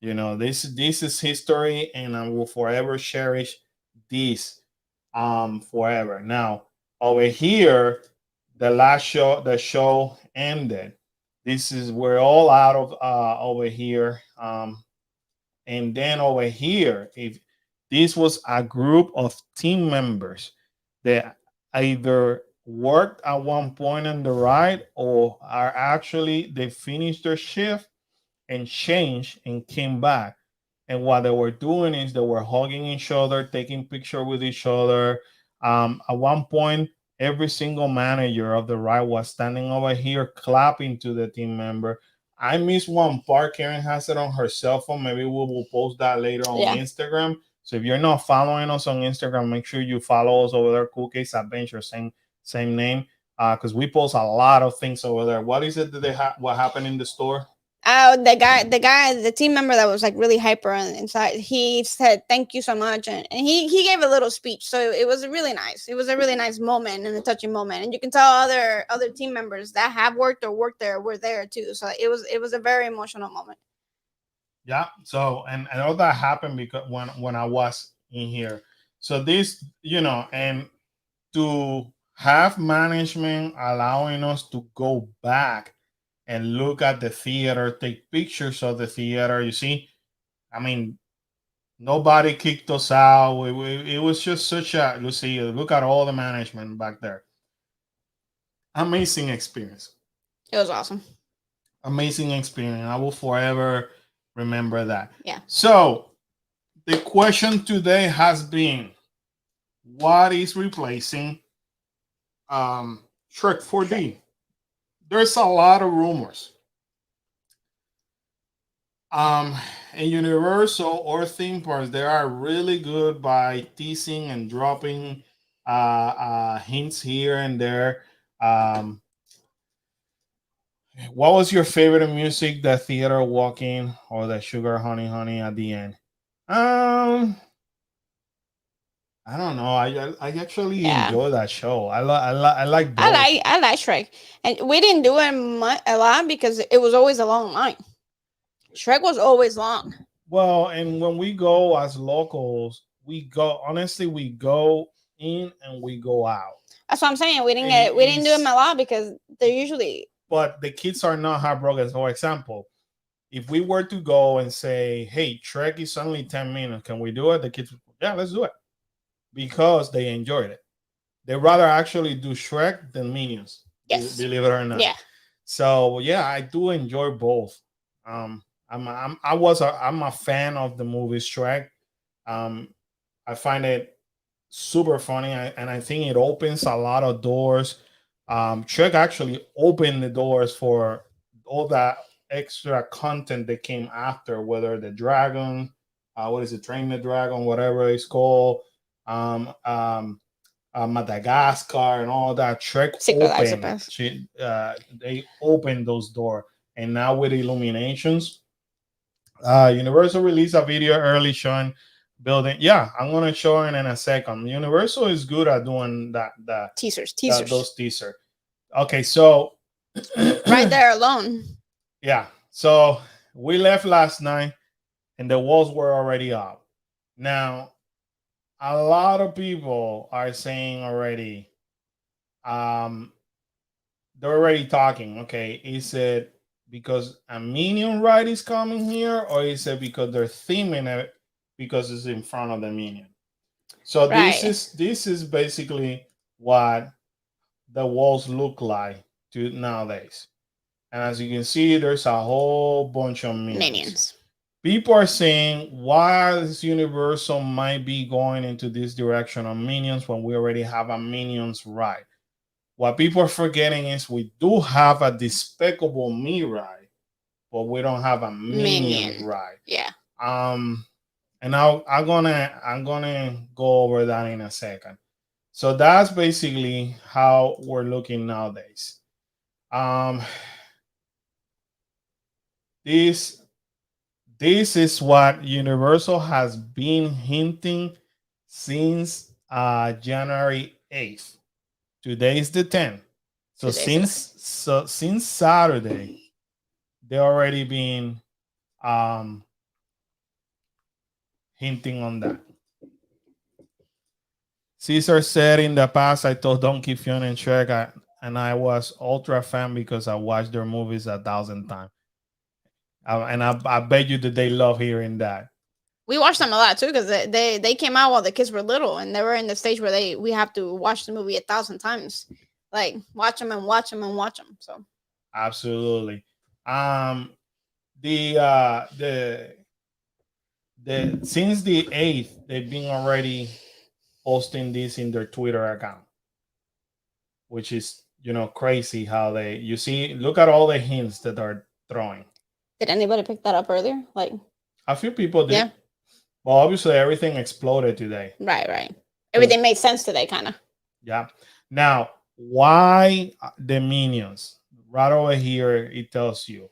You know, this is history, and I will forever cherish this forever. Now, over here, the show ended. This is we're all out of over here. And then over here, if this was a group of team members that either worked at one point on the ride or are actually they finished their shift and changed and came back. And what they were doing is they were hugging each other, taking picture with each other. At one point, every single manager of the ride was standing over here clapping to the team member. I missed one part. Karen has it on her cell phone. Maybe we will post that later on Instagram. So if you're not following us on Instagram, make sure you follow us over there. Cool Case Adventure, same name. Because we post a lot of things over there. What is it that what happened in the store? The team member that was like really hyper inside, he said thank you so much, and he gave a little speech, so it was really nice. It was a really nice moment and a touching moment, and you can tell other team members that have worked or worked there were there too. So it was a very emotional moment. Yeah. So and all that happened because when I was in here. So this, and to have management allowing us to go back and look at the theater, take pictures of the theater. You see, I mean, nobody kicked us out. It was just such a, you see, look at all the management back there. Amazing experience. It was awesome. Amazing experience. I will forever remember that. Yeah. So the question today has been, what is replacing Shrek 4D? There's a lot of rumors. In Universal or theme parks, they are really good by teasing and dropping hints here and there. What was your favorite music? The theater walking or the sugar honey at the end? I don't know. I actually enjoy that show. I like both. I like Shrek, and we didn't do it a lot because it was always a long line. Shrek was always long. Well, and when we go as locals, we go honestly. We go in and we go out. That's what I'm saying. We didn't do them a lot because they're usually. But the kids are not heartbroken. For example, if we were to go and say, "Hey, Shrek is only 10 minutes. Can we do it?" The kids, yeah, let's do it, because they enjoyed it. They rather actually do Shrek than Minions. Yes, believe it or not. Yeah. So yeah, I do enjoy both. I'm a fan of the movie Shrek. I find it super funny, and I think it opens a lot of doors. Shrek actually opened the doors for all that extra content that came after, whether the dragon, what is it, Train the Dragon, whatever it's called, Madagascar, and all that. Shrek opened. They opened those doors, and now with Illuminations, Universal released a video early showing building. Yeah, I'm gonna show it in a second. Universal is good at doing that. Teasers. Those teaser. Okay, so right there alone. Yeah. So we left last night, and the walls were already up. Now, a lot of people are saying already, they're already talking. Okay, is it because a Minion ride is coming here, or is it because they're theming it because it's in front of the Minion? So this is basically what the walls look like nowadays. And as you can see, there's a whole bunch of minions. people are saying why is Universal might be going into this direction on Minions when we already have a Minions ride. What people are forgetting is we do have a Despicable Me ride, but we don't have a Minions ride. Yeah. And I'm gonna go over that in a second. So that's basically how we're looking nowadays. This is what Universal has been hinting since January 8th. Today is the 10th. So since Saturday, they already been hinting on that. Caesar said in the past, I told Donkey Fiona and Shrek, and I was ultra fan because I watched their movies 1,000 times. And I bet you that they love hearing that. We watched them a lot too because they came out while the kids were little, and they were in the stage where we have to watch the movie 1,000 times, like watch them and watch them and watch them. So absolutely. The since the 8th, they've been already posting this in their Twitter account, which is crazy how you see. Look at all the hints that are throwing. Did anybody pick that up earlier? Like a few people did. Yeah. Well, obviously everything exploded today. Right. Everything made sense today, kind of. Yeah. Now, why the Minions? Right over here, it tells you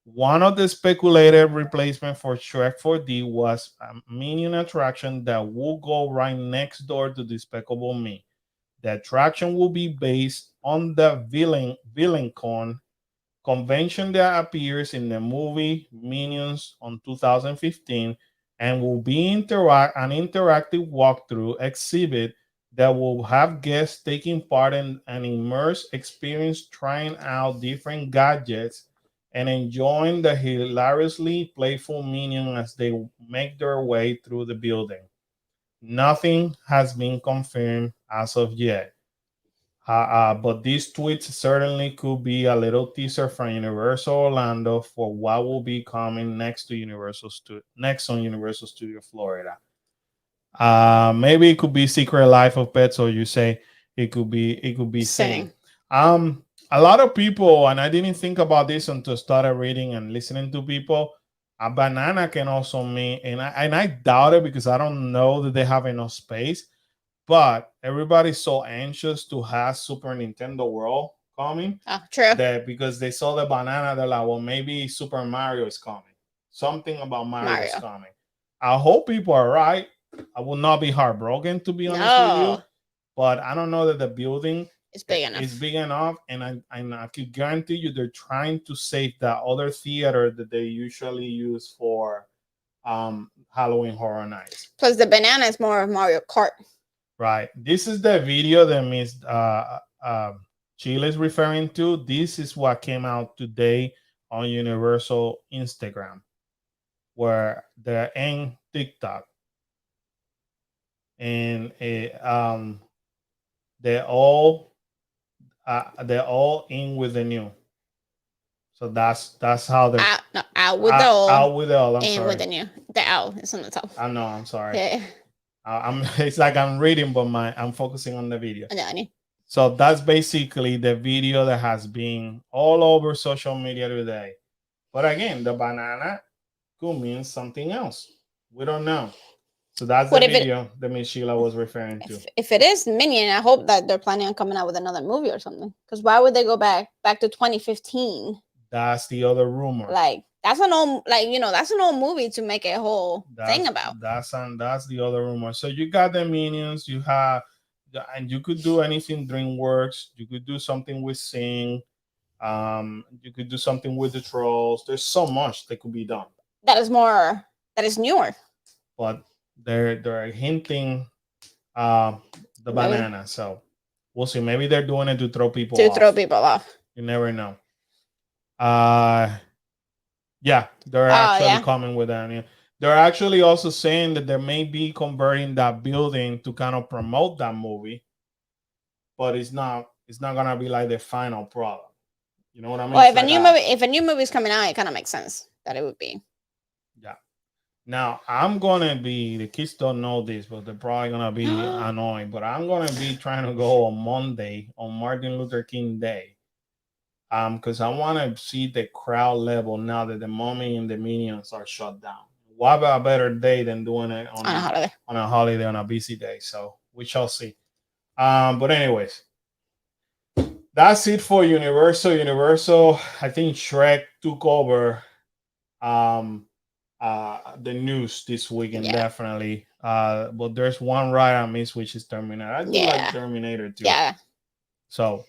one of the speculated replacement for Shrek 4D was a Minion attraction that will go right next door to Despicable Me. The attraction will be based on the VillainCon convention that appears in the movie Minions on 2015 and will be an interactive walkthrough exhibit that will have guests taking part in an immersive experience trying out different gadgets and enjoying the hilariously playful Minion as they make their way through the building. Nothing has been confirmed as of yet. But these tweets certainly could be a little teaser from Universal Orlando for what will be coming next on Universal Studio Florida. Maybe it could be Secret Life of Pets, or you say it could be Sing. A lot of people, and I didn't think about this until I started reading and listening to people. A banana can also mean, and I doubt it because I don't know that they have enough space. But everybody's so anxious to have Super Nintendo World coming. Oh, true. That because they saw the banana, they're like, well, maybe Super Mario is coming. Something about Mario is coming. I hope people are right. I will not be heartbroken, to be honest with you. But I don't know that the building is big enough. It's big enough, and I could guarantee you they're trying to save that other theater that they usually use for Halloween Horror Nights. Plus, the banana is more of Mario Kart. Right. This is the video that Miss Chile is referring to. This is what came out today on Universal Instagram, where they're in TikTok, and they're all in with the new. So that's how they're out with the old. Out with the old. I'm in sorry. With the new. The owl is on the top. I know. I'm sorry. Yeah. It's like I'm reading, but I'm focusing on the video. No. So that's basically the video that has been all over social media today. But again, the banana could mean something else. We don't know. So that's the video that Miss Sheila was referring to. If it is Minion, I hope that they're planning on coming out with another movie or something. Because why would they go back to 2015? That's the other rumor. Like that's an old movie to make a whole thing about. That's the other rumor. So you got the Minions, you have, and you could do anything DreamWorks. You could do something with Sing. You could do something with the Trolls. There's so much that could be done. That is newer. But they're hinting the banana. So we'll see. Maybe they're doing it to throw people off. You never know. Yeah, they're actually coming with that. They're actually also saying that they may be converting that building to kind of promote that movie, but it's not gonna be like the final product. You know what I mean? Well, if a new movie is coming out, it kind of makes sense that it would be. Yeah. Now I'm gonna be. The kids don't know this, but they're probably gonna be annoying. But I'm gonna be trying to go on Monday on Martin Luther King Day. Because I want to see the crowd level now that the Mummy and the Minions are shut down. What about a better day than doing it On a holiday. on a holiday on a busy day? So we shall see. But anyways, that's it for Universal. Universal, I think Shrek took over the news this weekend, Yeah. definitely. But there's one ride I missed, which is Terminator. I do like Terminator too. Yeah. So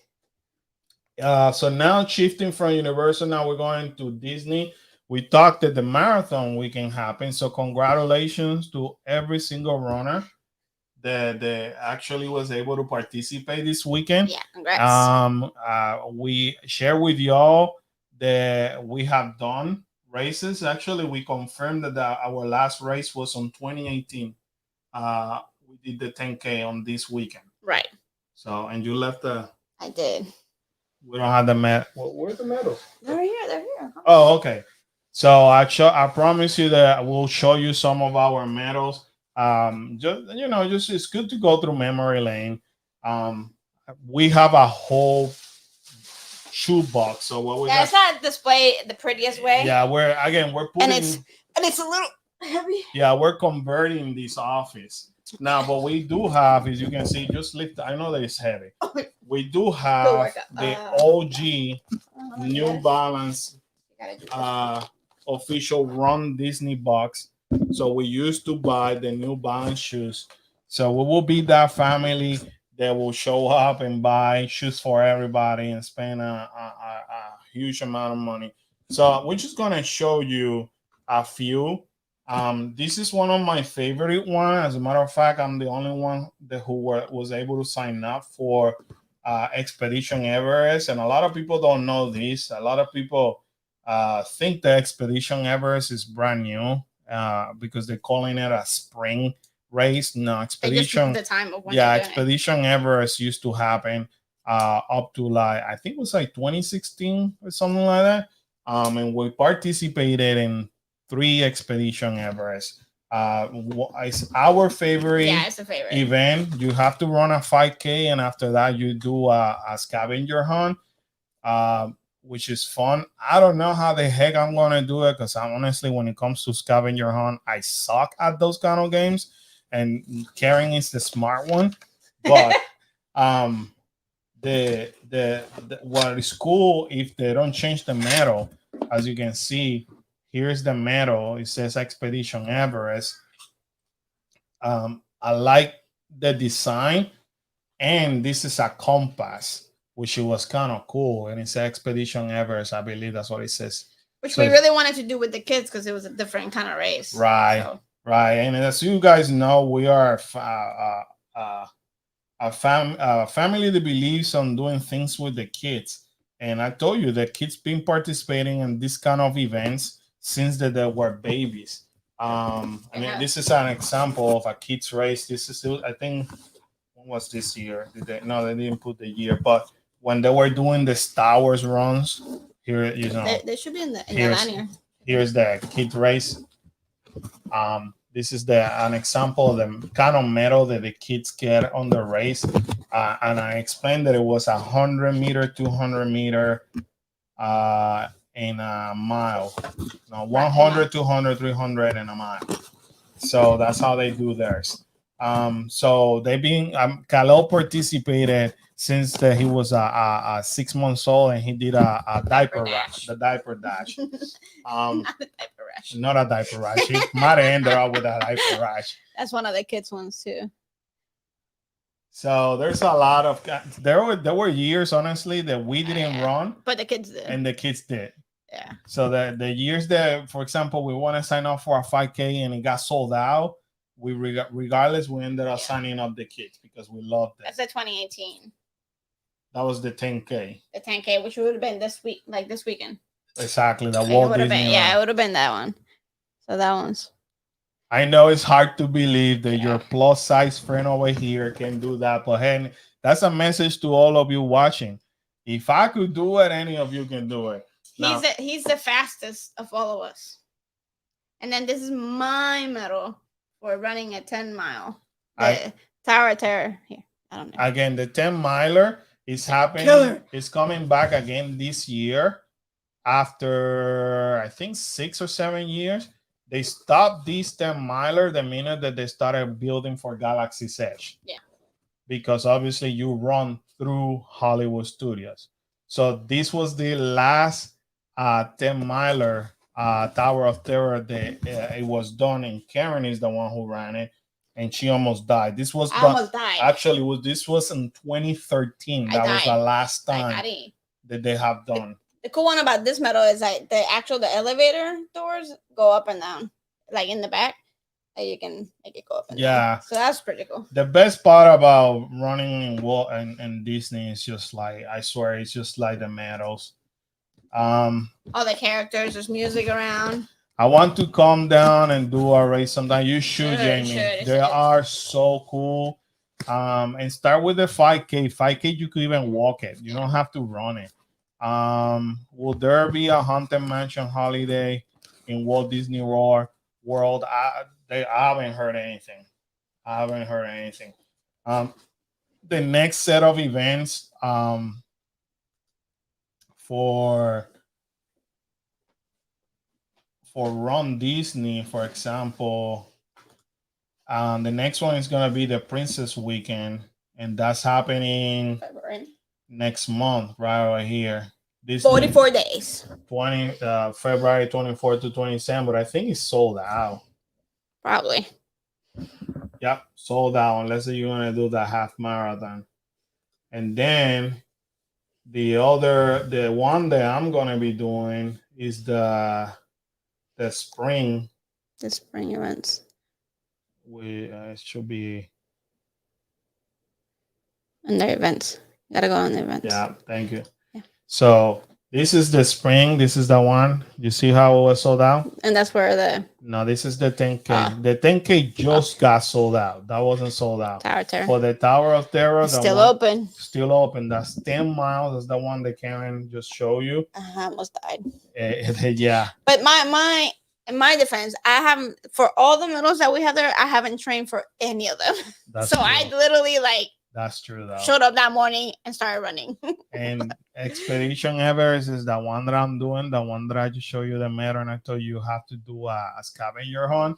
so now shifting from Universal, now we're going to Disney. We talked that the marathon weekend happened, so congratulations to every single runner that actually was able to participate this weekend. Yeah, congrats. We share with y'all that we have done races. Actually, we confirmed that our last race was on 2018. We did the 10K on this weekend. Right. So, and you left the. I did. We don't have the medal. Well, where's the medals? They're here. They're here. Oh, okay. So I promise you that we'll show you some of our medals. Just it's good to go through memory lane. We have a whole shoebox. So what we it's not displayed the prettiest way. Yeah, we're putting and it's a little heavy. Yeah, we're converting this office now. But we do have, as you can see, just lift. I know that it's heavy. We do have the OG New Balance official Run Disney box. So we used to buy the New Balance shoes. So we will be that family that will show up and buy shoes for everybody and spend a huge amount of money. So we're just gonna show you a few. This is one of my favorite ones. As a matter of fact, I'm the only one who was able to sign up for Expedition Everest, and a lot of people don't know this. A lot of people think the Expedition Everest is brand new because they're calling it a spring race. No, Expedition. The time of when Expedition Everest used to happen up to I think it was 2016 or something like that. And we participated in 3 Expedition Everest. It's our favorite. Yeah, it's a favorite event. You have to run a 5K, and after that, you do a scavenger hunt, which is fun. I don't know how the heck I'm gonna do it because honestly, when it comes to scavenger hunt, I suck at those kind of games, and carrying is the smart one. But the what is cool if they don't change the medal, as you can see. Here's the medal. It says Expedition Everest. I like the design, and this is a compass, which was kind of cool. And it's Expedition Everest. I believe that's what it says. Which we really wanted to do with the kids because it was a different kind of race. Right, so. Right. And as you guys know, we are a family that believes on doing things with the kids. And I told you that kids been participating in this kind of events since they were babies. This is an example of a kids race. This is, I think, when was this year? They didn't put the year, but when they were doing the Star Wars runs, here, they should be in the line. Here's the kids race. This is an example of the kind of medal that the kids get on the race. And I explained that it was 100 meter, 200 meter, in a mile. No, 100, 200, 300, and a mile. So that's how they do theirs. So they've been, Khalil participated since he was 6 months old, and he did a diaper rash, the diaper dash. Not a diaper rash. He might have ended up with a diaper rash. That's one of the kids' ones too. So there's a lot of there were years, honestly, that we didn't run, but the kids did, and the kids did. Yeah. So the years that, for example, we want to sign up for a 5K and it got sold out, we regardless we ended up signing up the kids because we loved it. That's the 2018. That was the 10K. The 10K, which would have been this weekend. Exactly. That Walt Disney. Yeah, it would have been that one. So that one's. I know it's hard to believe that your plus size friend over here can do that, but hey, that's a message to all of you watching. If I could do it, any of you can do it. He's the fastest of all of us. And then this is my medal for running a 10-mile. I- The Tower of Terror. Here, I don't know. Again, the 10 miler is happening. Killer. It's coming back again this year after I think 6 or 7 years. They stopped these 10 miler the minute that they started building for Galaxy's Edge. Yeah. Because obviously you run through Hollywood Studios. So this was the last 10 miler Tower of Terror that it was done, and Karen is the one who ran it, and she almost died. This was I done, almost died. actually this was in 2013. That was the last time that they have done. The cool one about this medal is like the elevator doors go up and down, like in the back. You can make it go up and down. So that's pretty cool. The best part about running in Walt and Disney is just like, I swear, it's just like the medals. All the characters, there's music around. I want to come down and do a race sometime. You should, Jamie. They are so cool. And start with the 5K. 5K, you could even walk it. You don't have to run it. Will there be a Haunted Mansion holiday in Walt Disney World? I haven't heard anything. The next set of events for Run Disney, for example, the next one is going to be the Princess Weekend, and that's happening next month, right over here. This 44 days. February 24th to 27th, but I think it's sold out. Probably. Yep, sold out unless you want to do the half marathon. And then the one that I'm going to be doing is the spring. The spring events. It should be. And their events. You gotta go on the events. Yeah, thank you. Yeah. So this is the spring. This is the one. You see how it was sold out? And that's where No, this is the 10K. The 10K just got sold out. That wasn't sold out. Tower of Terror. For the Tower of Terror, it's still open. Still open. That's 10 miles. That's the one that Karen just showed you. I almost died. Yeah. But in my defense, I haven't, for all the medals that we have there, I haven't trained for any of them. That's so true. I literally That's true, though. Showed up that morning and started running. And Expedition Everest is the one that I'm doing, the one that I just showed you the medal, and I told you have to do a scavenger hunt.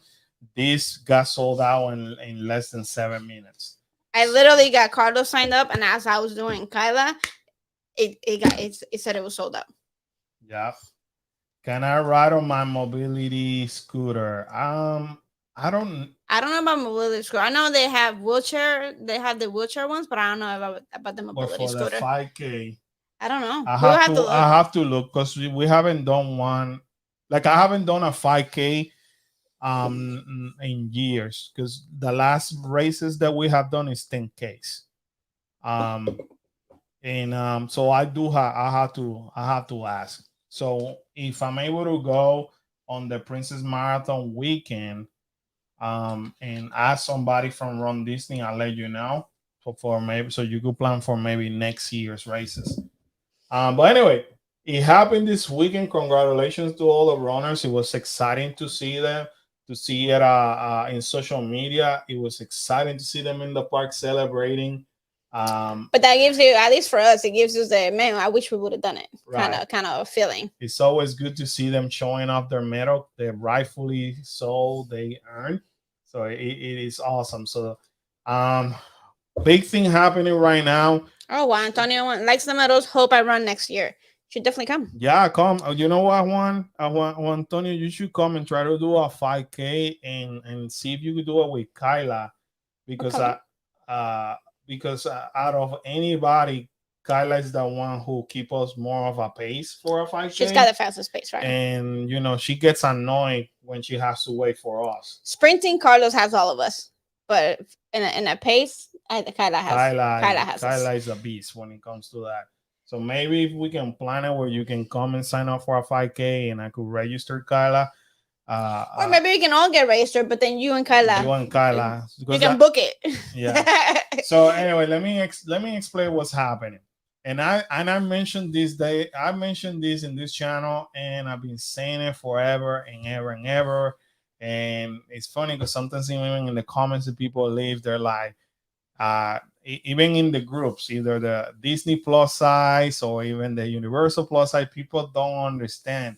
This got sold out in less than 7 minutes. I literally got Carlos signed up, and as I was doing Kyla, it said it was sold out. Yeah. Can I ride on my mobility scooter? I don't know about mobility scooter. I know they have wheelchair. They have the wheelchair ones, but I don't know about the mobility scooter. For the 5K, I don't know. I have to look because we haven't done one. Like I haven't done a 5K in years because the last races that we have done is 10Ks. So I have to ask. So if I'm able to go on the Princess Marathon weekend, and ask somebody from Run Disney, I'll let you know for maybe so you could plan for maybe next year's races. But anyway, it happened this weekend. Congratulations to all the runners. It was exciting to see them, to see it in social media. It was exciting to see them in the park celebrating. But that gives you, at least for us, it gives us the man. I wish we would have done it. Right. Kind of a feeling. It's always good to see them showing off their medal, they rightfully so they earned. So it is awesome. So, big thing happening right now. Oh, wow. Antonio likes the medals. Hope I run next year. Should definitely come. Yeah, come. You know what I want Antonio, you should come and try to do a 5K and see if you could do it with Kyla, because because out of anybody, Kyla is the one who keeps us more of a pace for a 5K. She's got the fastest pace, right? And she gets annoyed when she has to wait for us. Sprinting, Carlos has all of us, but in a pace, Kyla is a beast when it comes to that. So maybe if we can plan it where you can come and sign up for a 5K, and I could register Kyla. Or maybe we can all get registered, but then you and Kyla. You can book it. Yeah. So anyway, let me explain what's happening. And I mentioned this in this channel, and I've been saying it forever and ever and ever. And it's funny because sometimes even in the comments that people leave, they're like, even in the groups, either the Disney Plus size or even the Universal Plus size, people don't understand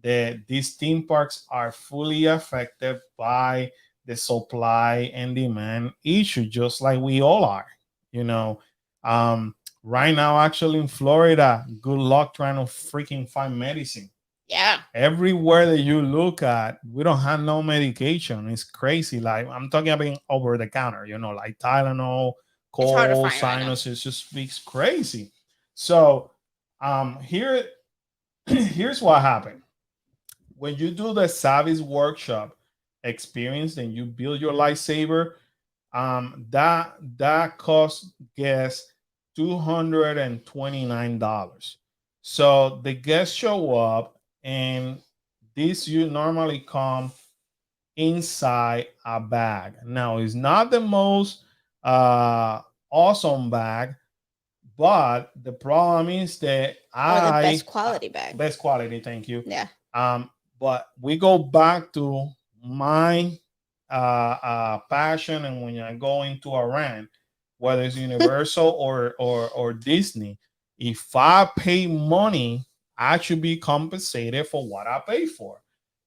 that these theme parks are fully affected by the supply and demand issue, just like we all are. You know, right now, actually in Florida, good luck trying to freaking find medicine. Yeah. Everywhere that you look at, we don't have no medication. It's crazy. Like I'm talking about over the counter, like Tylenol, It's hard to cold, find right now. sinus. It just speaks crazy. So here, here's what happened. When you do the Savvy's workshop experience and you build your lightsaber, that costs guests $229. So the guests show up, and this you normally come inside a bag. Now it's not the most awesome bag, but the problem is that Or the best quality bag. best quality. Thank you. Yeah. But we go back to my passion, and when I go into a rant, whether it's Universal or Disney, if I pay money, I should be compensated for what I pay for.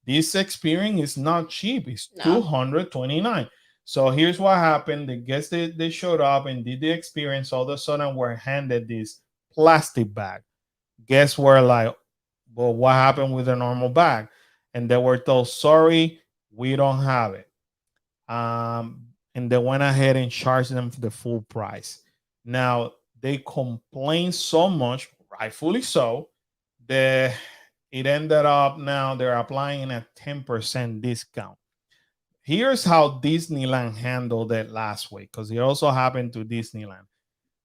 This experience is not cheap. It's No. $229. So here's what happened. The guests they showed up and did the experience. All of a sudden, were handed this plastic bag. Guests were like, "Well, what happened with the normal bag?" And they were told, "Sorry, we don't have it." And they went ahead and charged them for the full price. Now they complained so much, rightfully so, that it ended up now they're applying a 10% discount. Here's how Disneyland handled it last week, because it also happened to Disneyland.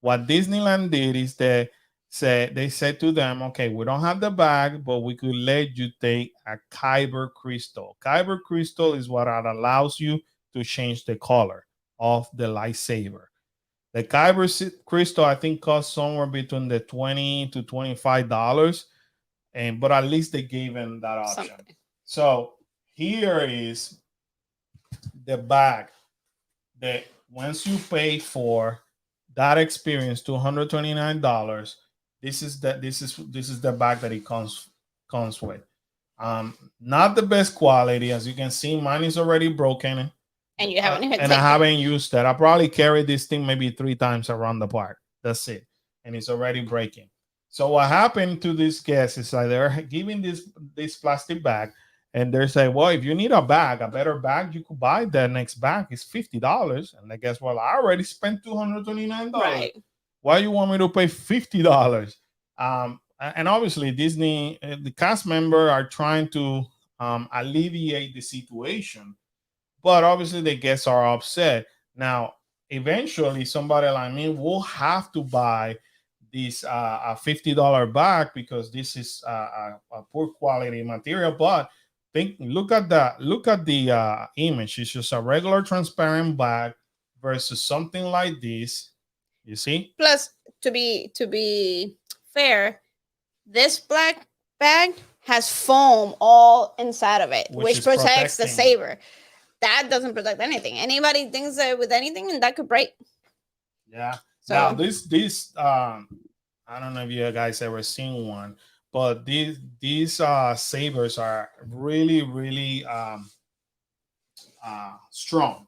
What Disneyland did is they said to them, okay, we don't have the bag, but we could let you take a Kyber crystal. Kyber crystal is what allows you to change the color of the lightsaber. The Kyber crystal, I think, costs somewhere between the $20 to $25, but at least they gave them that option. Something. So here is the bag that once you pay for that experience, $229, this is the bag that it comes with. Not the best quality, as you can see. Mine is already broken, and you haven't even and I haven't used it. I probably carried this thing maybe 3 times around the park. That's it, and it's already breaking. So what happened to these guests is like they're giving this plastic bag, and they're saying, well, if you need a better bag, you could buy the next bag. It's $50. And I guess, well, I already spent $229. Right. Why you want me to pay $50? And obviously Disney, the cast member are trying to alleviate the situation, but obviously the guests are upset. Now, eventually somebody like me will have to buy this a $50 bag because this is a poor quality material. But look at the image. It's just a regular transparent bag versus something like this. You see? Plus, to be fair, this black bag has foam all inside of it, which protects the saber. That doesn't protect anything. Anybody thinks that with anything, and that could break. Yeah. So now this I don't know if you guys ever seen one, but these sabers are really strong.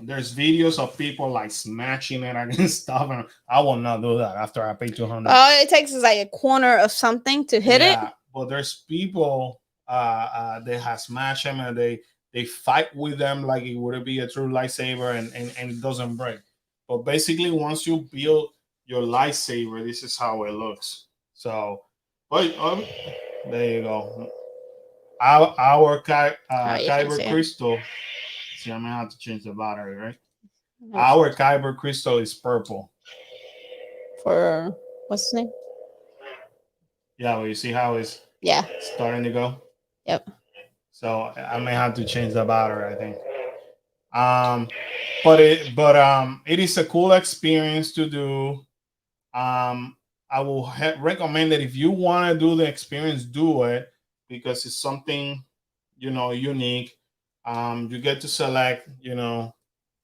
There's videos of people like smashing it against stuff, and I will not do that after I pay $200. All it takes is like a corner of something to hit it. But there's people that have smashed them, and they fight with them like it would be a true lightsaber, and it doesn't break. But basically, once you build your lightsaber, this is how it looks. So, but there you go. Our Kyber crystal. See, I'm gonna have to change the battery, right? Our Kyber crystal is purple. For what's his name? Yeah, well, you see how it's starting to go. Yep. So I may have to change the battery, I think. But it is a cool experience to do. I will recommend that if you want to do the experience, do it because it's something unique. You get to select,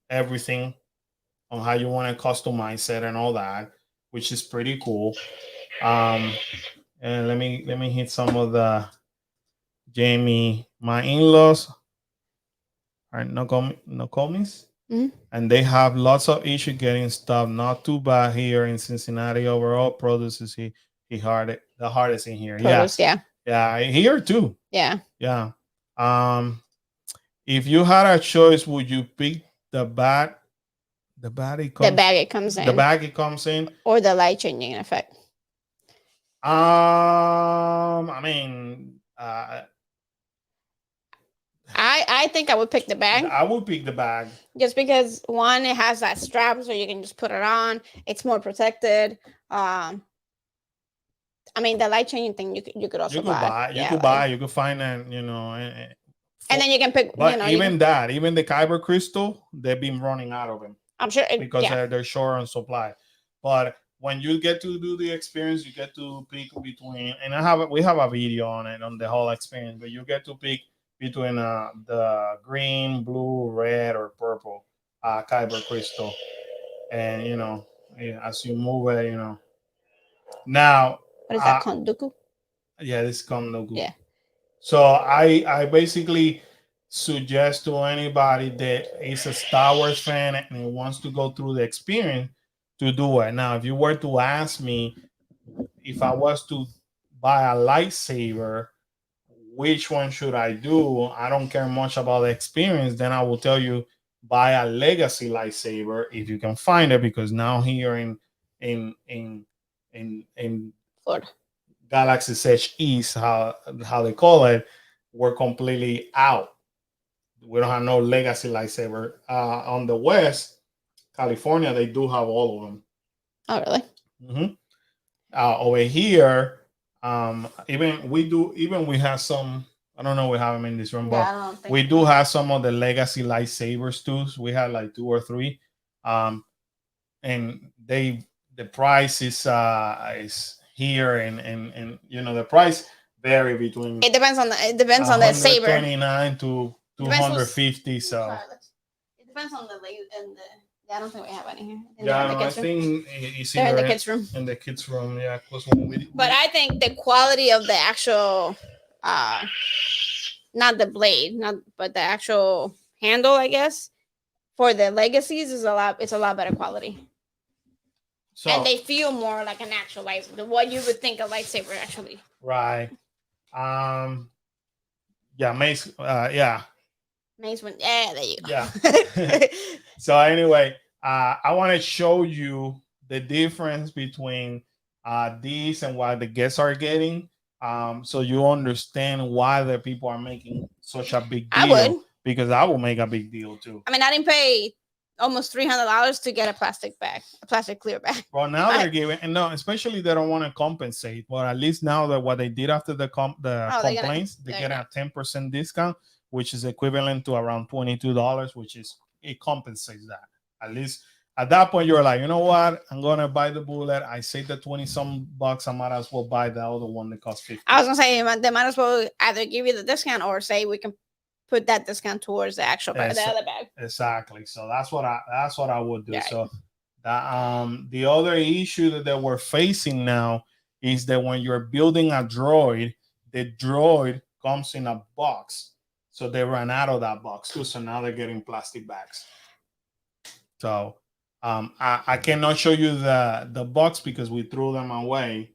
everything on how you want to customize it and all that, which is pretty cool. Um, and let me hit some of the Jamie. My in-laws are Nokomis, Mhm. and they have lots of issue getting stuff. Not too bad here in Cincinnati. Overall, produce is the hardest in here. Yeah, Produce, yeah, yeah, here too. yeah. Yeah. Um, if you had a choice, would you pick the bag? The bag it The comes. bag it comes The in, bag it comes in. or the light changing effect. I mean, I think I would pick the bag I would pick the bag. just because one, it has that strap so you can just put it on. It's more protected. I mean, the light changing thing you could also buy. You Yeah, could like, buy, you could find an, and then you can pick. but You can. even the Kyber crystal, they've been running out of them I'm sure. because Yeah, they're short on supply. But when you get to do the experience, you get to pick between, and we have a video on it on the whole experience, but you get to pick between the green, blue, red, or purple Kyber crystal, and as you move it, now. what is that? Uh, Konduku. yeah, this come no good. Yeah. So I basically suggest to anybody that is a Star Wars fan and wants to go through the experience to do it. Now, if you were to ask me if I was to buy a lightsaber, which one should I do? I don't care much about the experience. Then I will tell you buy a legacy lightsaber if you can find it, because now here in in in Florida. Galaxy's Edge East, how they call it, we're completely out. We don't have no legacy lightsaber. On the West, California, they do have all of them. Oh, really? Mm-hmm. Over here, even we have some. I don't know we have them in this room, Yeah, but I don't think we do have some of the legacy lightsabers too. So we have like two or three, and the price is here, and the price vary between It depends on the saber. 129 to Depends 250. So Sorry, it depends on the late and the. Yeah, I don't think we have any here. yeah, no, I think it's They're in the either kids' room. in the kids' room. Yeah, because But I think the quality of the actual, not the blade, not but the actual handle, I guess, for the legacies is a lot. It's a lot better quality, and they feel more like an actual lightsaber. What you would think a lightsaber actually. Right. Yeah, Mace. Yeah. Mace one. Yeah, there you go. Yeah. So anyway, I want to show you the difference between these and what the guests are getting. So you understand why the people are making such a big deal. I would, because I will make a big deal too. I mean, I didn't pay almost $300 to get a plastic bag, a plastic clear bag. Well, now they're giving, and no, especially they don't want to compensate. But at least now that what they did after the complaints, they get a 10% discount, which is equivalent to around $22, which is it compensates that. At least at that point, you're like, you know what? I'm gonna buy the bullet. I saved the 20 some bucks. I might as well buy the other one that costs 50. I was gonna say they might as well either give you the discount or say we can put that discount towards the actual bag, the other bag. Exactly. So that's what I would do. Right. So the other issue that they were facing now is that when you're building a droid, the droid comes in a box. So they ran out of that box too. So now they're getting plastic bags. So I cannot show you the box because we threw them away.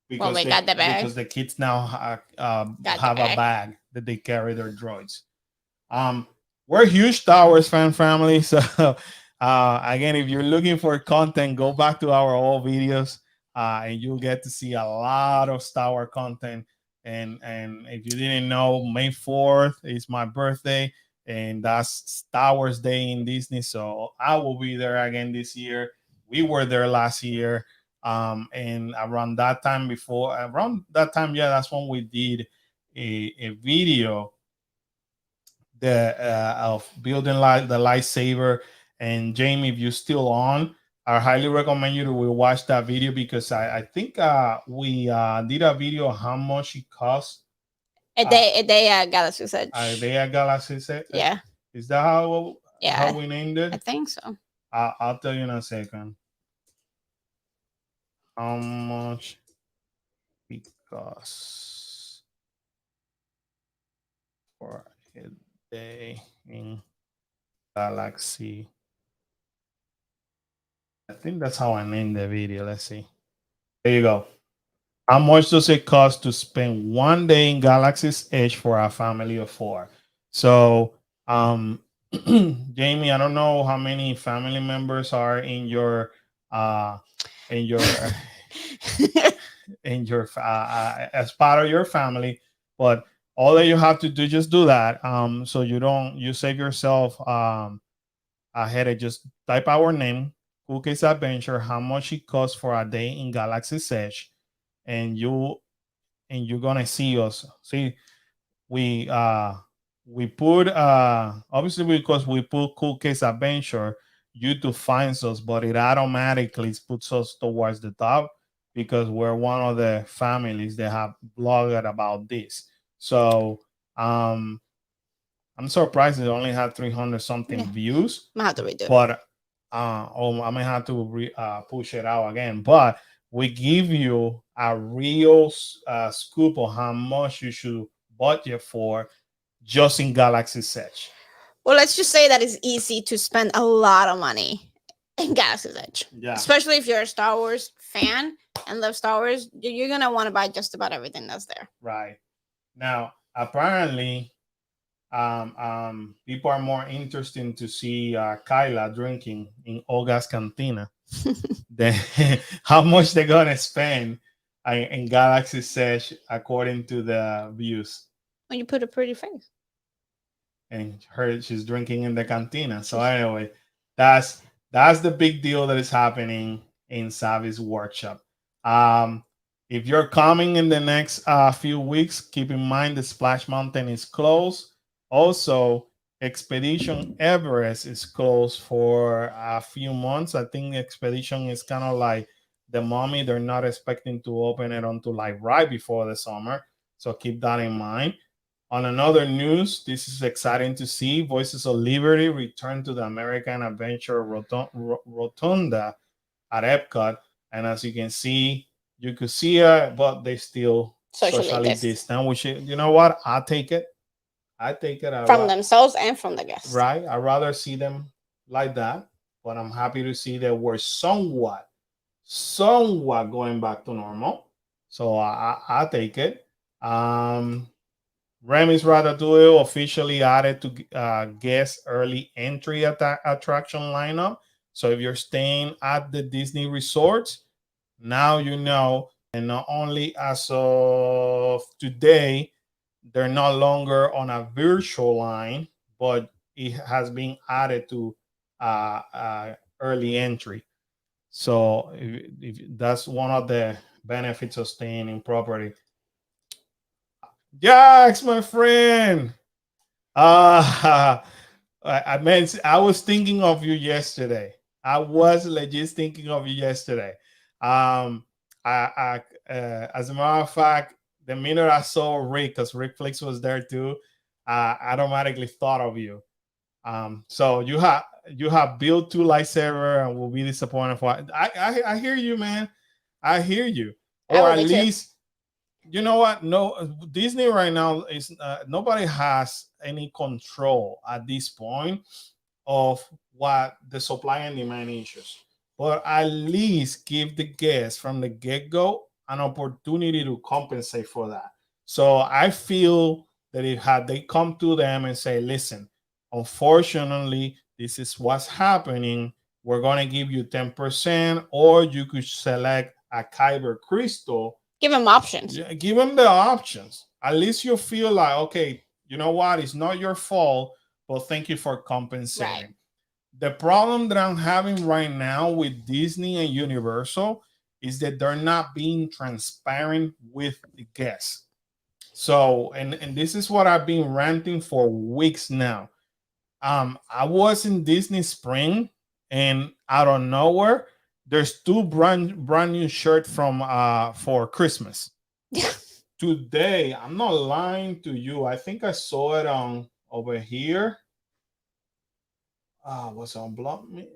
Because we got the bag. Because the kids now have a bag that they carry their droids. We're huge Star Wars fan family. So again, if you're looking for content, go back to our old videos and you'll get to see a lot of Star Wars content. And if you didn't know, May 4th is my birthday, and that's Star Wars Day in Disney. So I will be there again this year. We were there last year. And around that time, yeah, that's when we did a video of building the lightsaber. And Jamie, if you're still on, I highly recommend you to watch that video because I think we did a video of how much it costs A day at Galaxy's Edge. They at Galaxy Edge. Yeah. Is that how Yeah. we named I it? think so. I'll tell you in a second. How much it costs for a day in Galaxy? I think that's how I named the video. Let's see. There you go. How much does it cost to spend one day in Galaxy's Edge for a family of 4? So, Jamie, I don't know how many family members are uh, in your as part of your family, but all that you have to do, just do that. So you save yourself a headache. Just type our name, Cookies Adventure, how much it costs for a day in Galaxy's Edge, and you're gonna see us. See, we put obviously because we put Cool Case Adventure, YouTube finds us, but it automatically puts us towards the top because we're one of the families that have blogged about this. So I'm surprised it only had 300 something views. I have to redo it. But I may have to push it out again. But we give you a real scoop of how much you should budget for just in Galaxy's Edge. Well, let's just say that it's easy to spend a lot of money in Galaxy's Edge. Yeah. Especially if you're a Star Wars fan and love Star Wars, you're gonna want to buy just about everything that's there. Right. Now, apparently, people are more interested to see Kyla drinking in Olga's Cantina than how much they're gonna spend in Galaxy's Edge according to the views. When you put a pretty face. And she's drinking in the cantina. So anyway, that's the big deal that is happening in Savvy's workshop. If you're coming in the next few weeks, keep in mind the Splash Mountain is closed. Also, Expedition Everest is closed for a few months. I think Expedition is kind of like the Mummy. They're not expecting to open it until like right before the summer. So keep that in mind. On another news, this is exciting to see. Voices of Liberty return to the American Adventure Rotunda at Epcot. And as you can see, you could see it, but they still socially distant, which, you know what? I'll take it. From themselves and from the guests. Right. I'd rather see them like that. But I'm happy to see that we're somewhat going back to normal. So I'll take it. Remy's Ratatouille officially added to guest early entry attraction lineup. So if you're staying at the Disney resorts, now you know. And not only as of today, they're no longer on a virtual line, but it has been added to early entry. So if that's one of the benefits of staying in property. Jax, my friend. I was thinking of you yesterday. I was legit thinking of you yesterday. As a matter of fact, the minute I saw Rick, because Rick Flix was there too, I automatically thought of you. So you have built 2 lightsaber and will be disappointed for. I hear you, man. I hear you. Or at least. You know what? No, Disney right now is nobody has any control at this point of what the supply and demand issues. But at least give the guests from the get-go an opportunity to compensate for that. So I feel that if had they come to them and say, listen, unfortunately, this is what's happening. We're going to give you 10%, or you could select a Kyber Crystal. Give them options. Yeah, give them the options. At least you feel like, okay, you know what? It's not your fault, but thank you for compensating. Right. The problem that I'm having right now with Disney and Universal is that they're not being transparent with the guests. So, and this is what I've been ranting for weeks now. I was in Disney Spring, and out of nowhere, there's 2 brand new shirts from for Christmas. today, I'm not lying to you. I think I saw it on over here. Was on Block Me?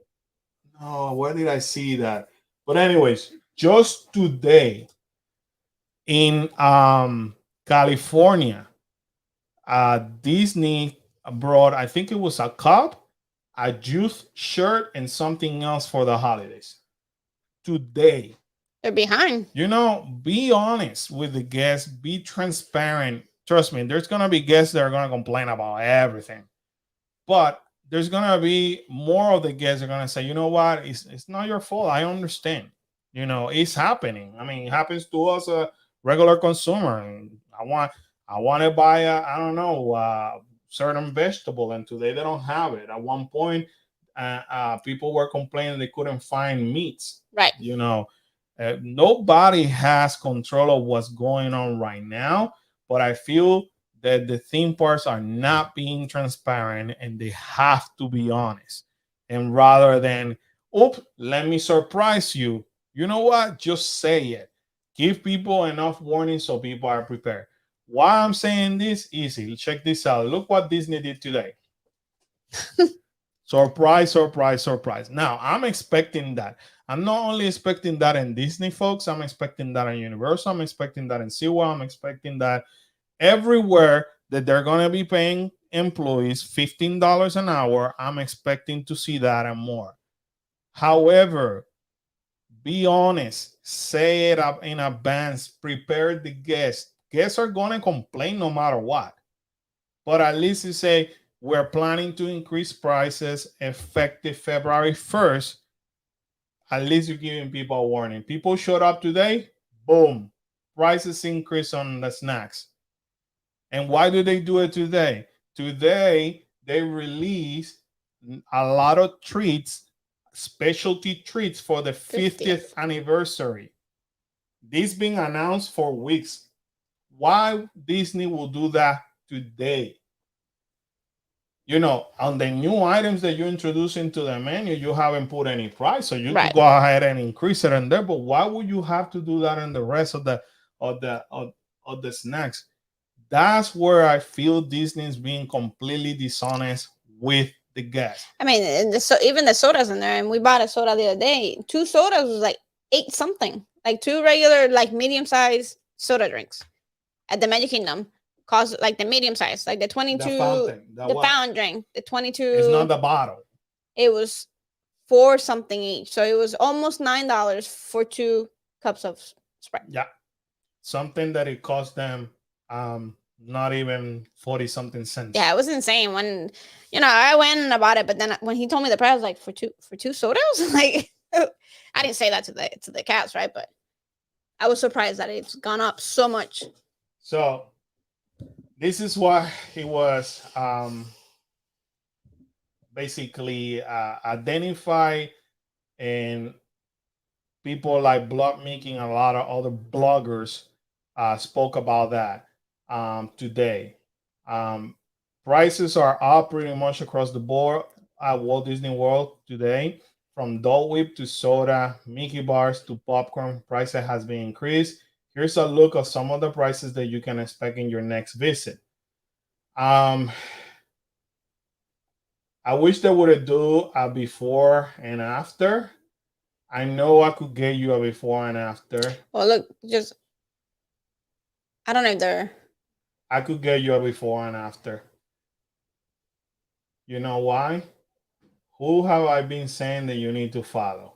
No, where did I see that? But anyways, just today in California, Disney brought, I think it was a cup, a juice shirt, and something else for the holidays. Today, They're behind. be honest with the guests, be transparent. Trust me, there's gonna be guests that are gonna complain about everything, but there's gonna be more of the guests that are gonna say, you know what, it's not your fault. I understand. It's happening. I mean, it happens to us, a regular consumer. And I want to buy I don't know, certain vegetable, and today they don't have it. At one point, people were complaining they couldn't find meats. Right. Nobody has control of what's going on right now, but I feel that the theme parks are not being transparent, and they have to be honest. And rather than, let me surprise you, you know what? Just say it. Give people enough warning so people are prepared. Why I'm saying this? Easy. Check this out. Look what Disney did today. Surprise, surprise, surprise. Now, I'm expecting that. I'm not only expecting that in Disney, folks. I'm expecting that in Universal. I'm expecting that in SeaWorld. I'm expecting that everywhere that they're going to be paying employees $15 an hour. I'm expecting to see that and more. However, be honest. Say it up in advance. Prepare the guests. Guests are going to complain no matter what. But at least you say, we're planning to increase prices effective February 1st. At least you're giving people a warning. People showed up today, boom, prices increase on the snacks. And why do they do it today? Today, they release a lot of treats, specialty treats for the 50th anniversary. This being announced for weeks. Why Disney will do that today? On the new items that you introduce into the menu, you haven't put any price, so you could go ahead and increase it in there. But why would you have to do that in the rest of the snacks? That's where I feel Disney is being completely dishonest with the guests. I mean, even the sodas in there, and we bought a soda the other day. 2 sodas was like $8 something, like 2 regular, like medium-sized soda drinks at the Magic Kingdom. Cost like the medium size, like the 22, the fountain drink, the 22. It's not the bottle. It was $4 something each, so it was almost $9 for 2 cups of Sprite. Yeah, something that it cost them not even 40 something cents. Yeah, it was insane. When I went and I bought it, but then when he told me the price, I was like, for two sodas, like I didn't say that to the cats, right? But I was surprised that it's gone up so much. So this is why he was basically identify, and people like Blog Making, a lot of other bloggers spoke about that today. Prices are up pretty much across the board at Walt Disney World today. From Dole Whip to soda, Mickey bars to popcorn, prices has been increased. Here's a look of some of the prices that you can expect in your next visit. I wish they would do a before and after. I know I could get you a before and after. Well, look, I don't know if they're. I could get you a before and after. You know why? Who have I been saying that you need to follow?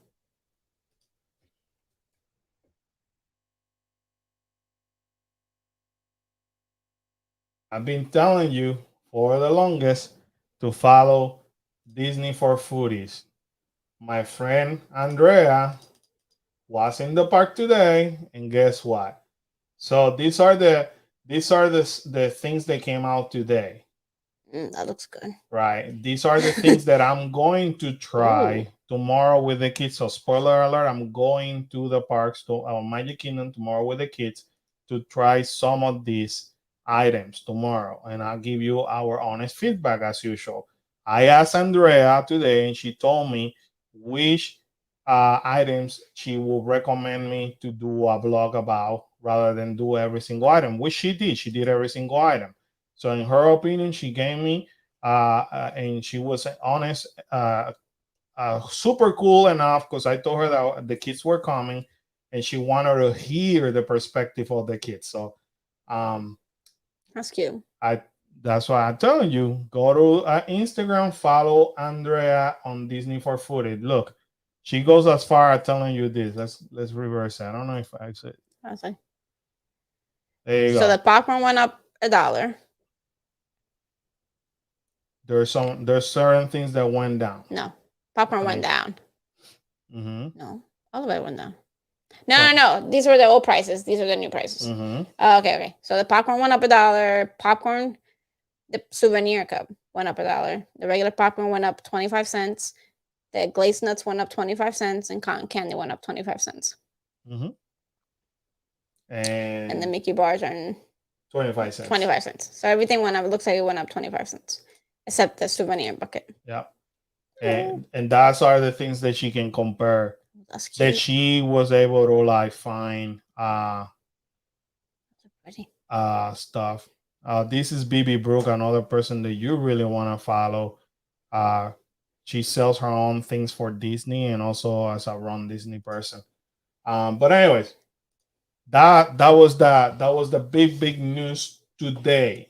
I've been telling you for the longest to follow Disney for Foodies. My friend Andrea was in the park today, and guess what? So these are the things that came out today. That looks good. Right. These are the things that I'm going to try tomorrow with the kids. So spoiler alert, I'm going to the parks to Magic Kingdom tomorrow with the kids to try some of these items tomorrow. And I'll give you our honest feedback as usual. I asked Andrea today, and she told me which items she will recommend me to do a vlog about rather than do every single item, which she did. She did every single item. So in her opinion, she gave me, and she was honest, super cool enough because I told her that the kids were coming, and she wanted to hear the perspective of the kids. So, That's cute. That's why I'm telling you, go to Instagram, follow Andrea on Disney for Footage. Look, she goes as far as telling you this. Let's reverse it. I don't know if I said. Awesome. There you So go. the popcorn went up $1. There's certain things that went down. No, popcorn went down. Mm-hmm. No, all the way went down. No. These were the old prices. These are the new prices. Mm-hmm. Okay. So the popcorn went up $1. Popcorn, the souvenir cup went up $1. The regular popcorn went up 25 cents. The glazed nuts went up 25 cents, and cotton candy went up 25 cents. Mm-hmm. And the Mickey bars are 25 cents. 25 cents. So everything went up. It looks like it went up 25 cents, except the souvenir bucket. Yeah. And that's are the things that she can compare. That's cute. That she was able to like find stuff. This is BB Brooke, another person that you really want to follow. She sells her own things for Disney and also as a run Disney person. But anyways, that was the big news today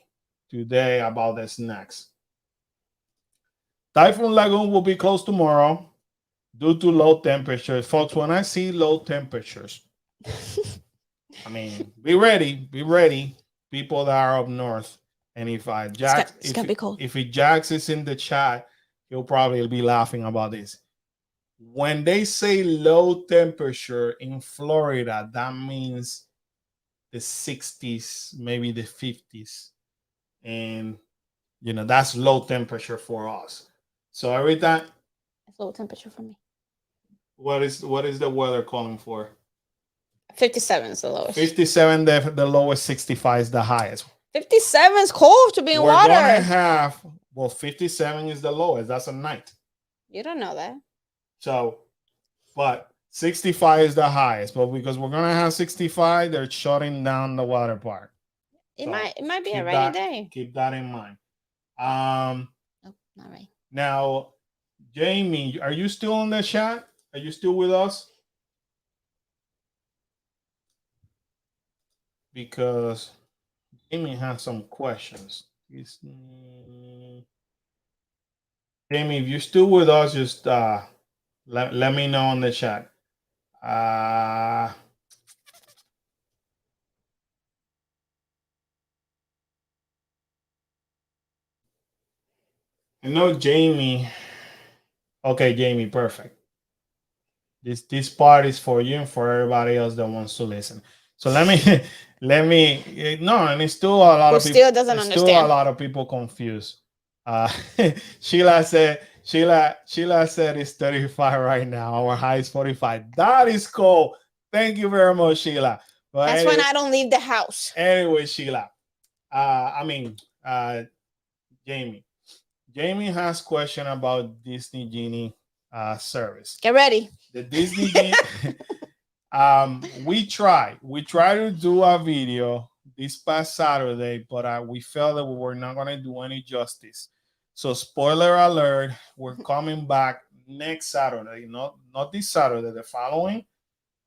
about the snacks. Typhoon Lagoon will be closed tomorrow due to low temperatures. Folks, when I see low temperatures, I mean, be ready, people that are up north. And if it's gonna be cold. If Jax is in the chat, he'll probably be laughing about this. When they say low temperature in Florida, that means the 60s, maybe the 50s. And, that's low temperature for us. So every time. It's low temperature for me. What is the weather calling for? 57 is the lowest. 57, the lowest. 65 is the highest. 57 is cold to be in water. We're going to have, 57 is the lowest. That's a night. You don't know that. So, but 65 is the highest. But because we're going to have 65, they're shutting down the water park. It might be a rainy day. Keep that in mind. Nope, not right. Now, Jamie, are you still in the chat? Are you still with us? Because Jamie has some questions. Jamie, if you're still with us, just let me know in the chat. I know Jamie. Okay, Jamie, perfect. This part is for you and for everybody else that wants to listen. So let me and it's still a lot of people still doesn't understand. Still a lot of people confused. Sheila said it's 35 right now. Our high is 45. That is cool. Thank you very much, Sheila. But that's when I don't leave the house. Anyway, Sheila. Jamie has question about Disney Genie service. Get ready. The Disney Genie. We tried to do a video this past Saturday, but we felt that we were not going to do any justice. So spoiler alert, we're coming back next Saturday, not this Saturday, the following.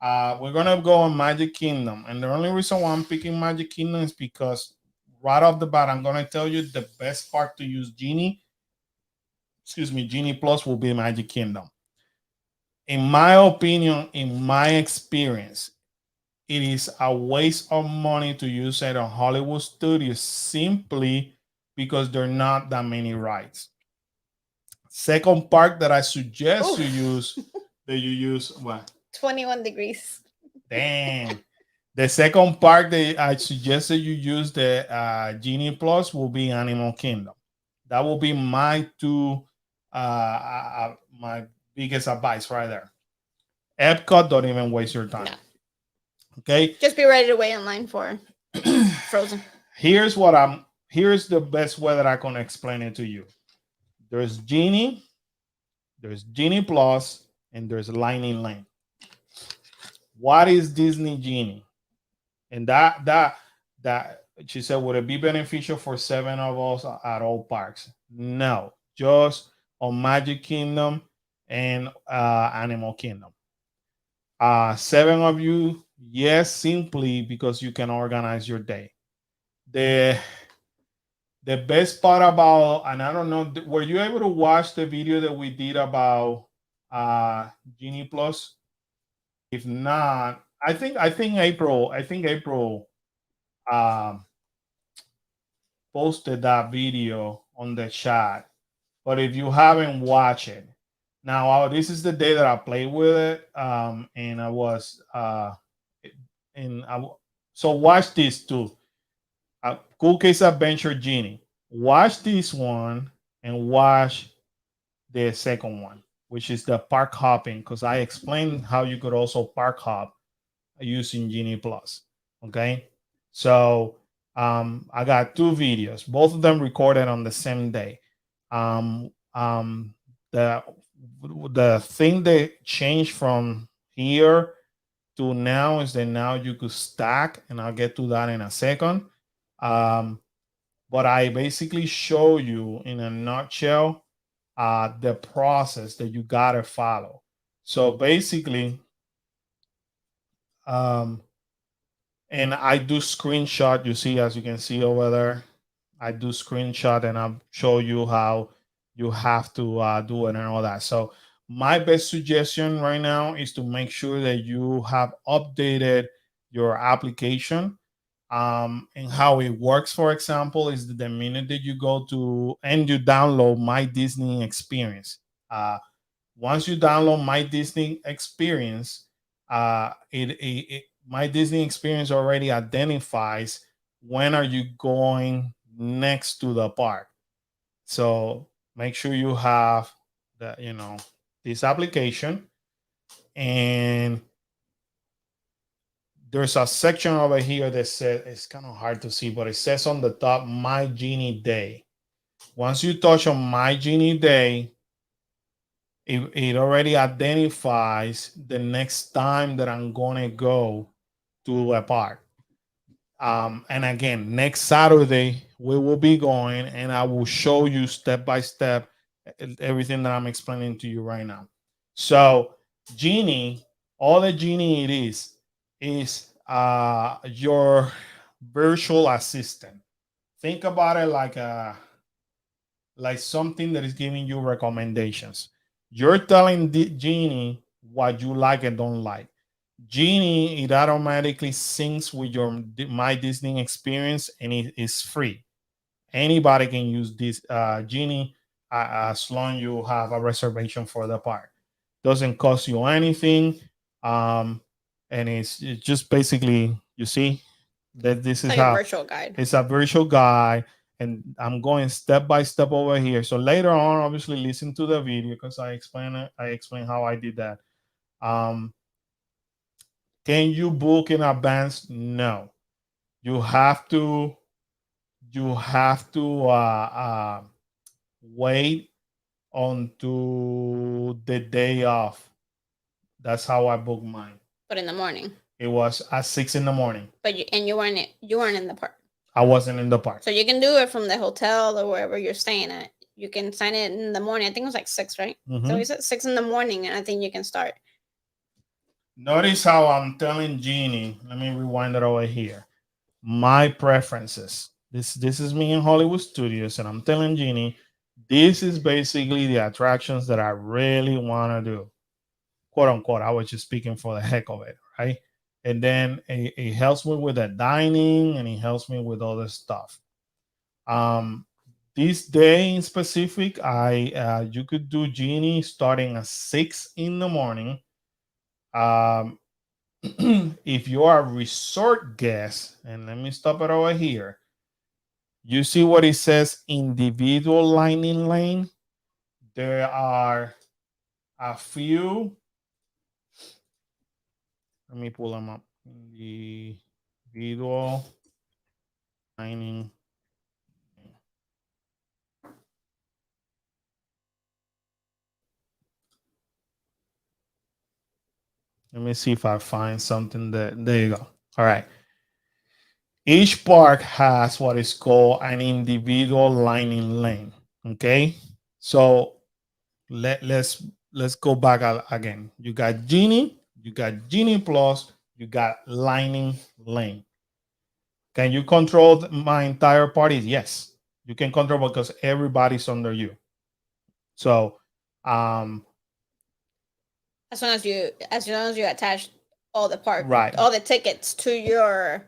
We're going to go on Magic Kingdom. And the only reason why I'm picking Magic Kingdom is because right off the bat, I'm going to tell you the best part to use Genie Plus will be Magic Kingdom. In my opinion, in my experience, it is a waste of money to use it on Hollywood Studios simply because there are not that many rides. Second park that I suggest you use what? 21 degrees. Damn. The second park that I suggest that you use the Genie Plus will be Animal Kingdom. That will be my my biggest advice right there. Epcot, don't even waste your time. No. Okay. Just be ready to wait in line for Frozen. Here's the best way that I can explain it to you. There's Genie Plus, and there's Lightning Lane. What is Disney Genie? And that she said, would it be beneficial for 7 of us at all parks? No, just on Magic Kingdom and Animal Kingdom. 7 of you, yes, simply because you can organize your day. The the best part about, and I don't know, were you able to watch the video that we did about Genie Plus? If not, I think April um, posted that video on the chat. But if you haven't watched it, now this is the day that I played with it, and I was and so watch this too. Cool Case Adventure Genie. Watch this one and watch the second one, which is the park hopping, because I explained how you could also park hop using Genie Plus. Okay, so I got 2 videos, both of them recorded on the same day. Um, um, the the thing that changed from here to now is that now you could stack, and I'll get to that in a second. Um, but I basically show you in a nutshell the process that you gotta follow. So basically, um, and I do screenshot. You see, as you can see over there, I do screenshot and I'll show you how you have to do it and all that. So my best suggestion right now is to make sure that you have updated your application. And how it works, for example, is that the minute that you go to and you download My Disney Experience, uh, once you download My Disney Experience, My Disney Experience already identifies when are you going next to the park. So make sure you have this application, and there's a section over here that says, it's kind of hard to see, but it says on the top, My Genie Day. Once you touch on My Genie Day, it already identifies the next time that I'm gonna go to a park. And again, next Saturday we will be going, and I will show you step by step everything that I'm explaining to you right now. So, Genie, all the Genie it is your virtual assistant. Think about it like something that is giving you recommendations. You're telling the Genie what you like and don't like. Genie, it automatically syncs with your My Disney Experience, and it is free. Anybody can use this Genie as long you have a reservation for the park. Doesn't cost you anything, and it's just basically, you see that this is like a how virtual guide. it's a virtual guide, and I'm going step by step over here. So later on, obviously, listen to the video because I explain it. I explain how I did that. Um, can you book in advance? No. You have to. You have to wait until the day off. That's how I booked mine. But in the morning. It was at 6 in the morning. But you weren't in the park. I wasn't in the park. So you can do it from the hotel or wherever you're staying at. You can sign it in the morning. I think it was like 6, right? Mhm. So it's at 6 in the morning, and I think you can start. Notice how I'm telling Jeannie. Let me rewind it over here. My preferences. This is me in Hollywood Studios, and I'm telling Jeannie, this is basically the attractions that I really want to do, quote unquote. I was just speaking for the heck of it, right? And then it helps me with the dining, and it helps me with all this stuff. This day in specific, you could do Genie starting at 6 in the morning. Um, if you are a resort guest, and let me stop it over here. You see what it says individual lining lane? There are a few. Let me pull them up. Individual lining. Let me see if I find something that, there you go. All right. Each park has what is called an individual lining lane. Okay, so let's go back again. You got Genie, you got Genie Plus, you got lining lane. Can you control my entire party? Yes, you can control because everybody's under you. So, as long as you attach right, all the tickets to your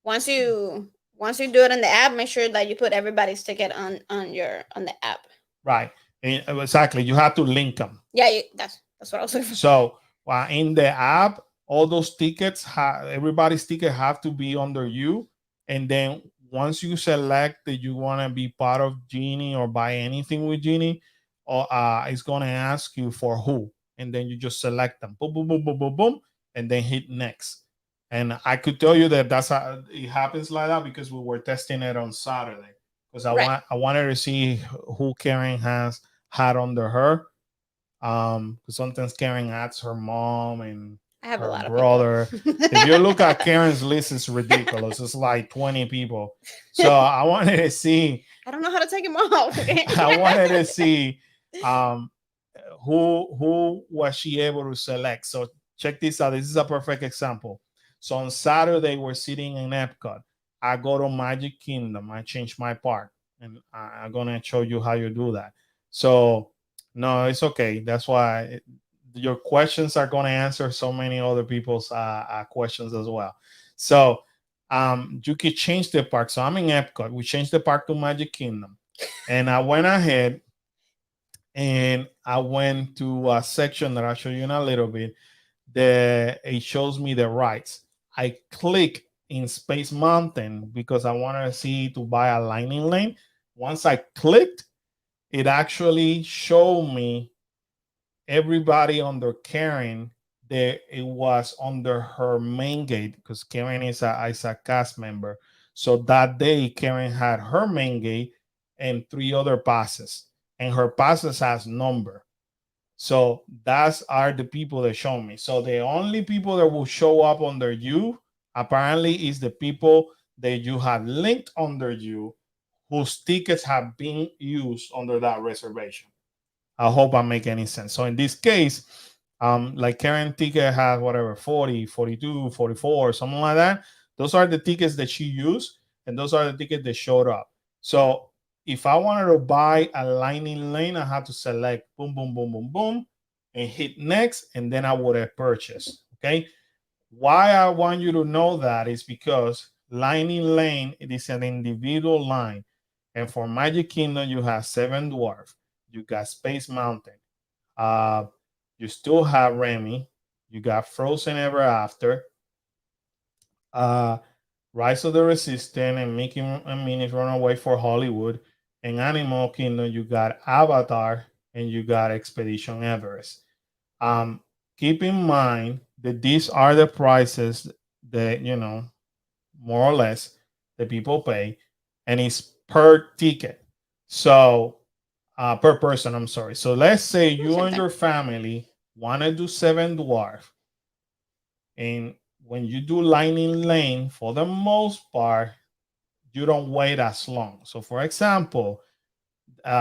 once you do it in the app, make sure that you put everybody's ticket on the app. right, exactly. You have to link them. Yeah, that's what I was looking for. So in the app, all those tickets, everybody's ticket have to be under you. And then once you select that you want to be part of Genie or buy anything with Genie, or it's gonna ask you for who, and then you just select them. Boom, boom, boom, boom, boom, boom, and then hit next. And I could tell you that that's how it happens like that because we were testing it on Saturday. Because Right. I wanted to see who Karen has had under her, because sometimes Karen adds her mom and I have a her lot of brother. people. If you look at Karen's list, it's ridiculous. It's like 20 people. So I wanted to see. I don't know how to take them off. I wanted to see um, who was she able to select. So check this out. This is a perfect example. So on Saturday we're sitting in Epcot. I go to Magic Kingdom. I change my park, and I'm gonna show you how you do that. So no, it's okay. That's why your questions are gonna answer so many other people's questions as well. So you could change the park. So I'm in Epcot. We changed the park to Magic Kingdom, and I went ahead and I went to a section that I'll show you in a little bit. That it shows me the rights. I click in Space Mountain because I wanted to see to buy a lining lane. Once I clicked, it actually showed me everybody under Karen that it was under her main gate because Karen is a cast member. So that day, Karen had her main gate and three other passes, and her passes has number. So that's are the people that show me. So the only people that will show up under you apparently is the people that you have linked under you whose tickets have been used under that reservation. I hope I make any sense. So in this case, like Karen ticket has whatever 40, 42, 44, something like that. Those are the tickets that she used, and those are the tickets that showed up. So if I wanted to buy a lining lane, I had to select boom, boom, boom, boom, boom, and hit next, and then I would have purchased. Okay. Why I want you to know that is because lining lane, it is an individual line. And for Magic Kingdom, you have Seven Dwarf, you got Space Mountain, uh, you still have Remy, you got Frozen Ever After, uh, Rise of the Resistance, and Mickey and Minnie's Runaway for Hollywood. And Animal Kingdom, you got Avatar and you got Expedition Everest. Um, Keep in mind that these are the prices that more or less that people pay, and it's per ticket. So per person, I'm sorry. So let's say you Same and thing. your family want to do Seven Dwarf, and when you do Lightning Lane, for the most part, you don't wait as long. So for example,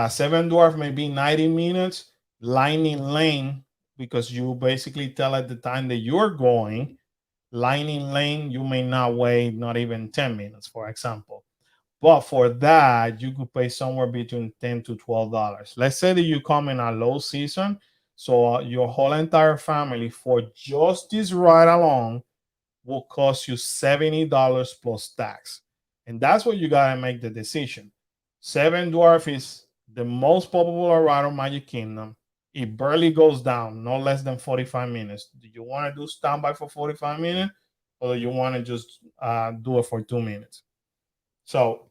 Seven Dwarf may be 90 minutes. Lightning Lane, because you basically tell at the time that you're going, Lightning Lane, you may not wait not even 10 minutes, for example. But for that, you could pay somewhere between $10 to $12. Let's say that you come in a low season, so your whole entire family for just this ride alone will cost you $70 plus tax, and that's what you gotta make the decision. Seven Dwarf is the most popular ride on Magic Kingdom. It barely goes down, no less than 45 minutes. Do you want to do standby for 45 minutes, or do you want to just do it for 2 minutes? So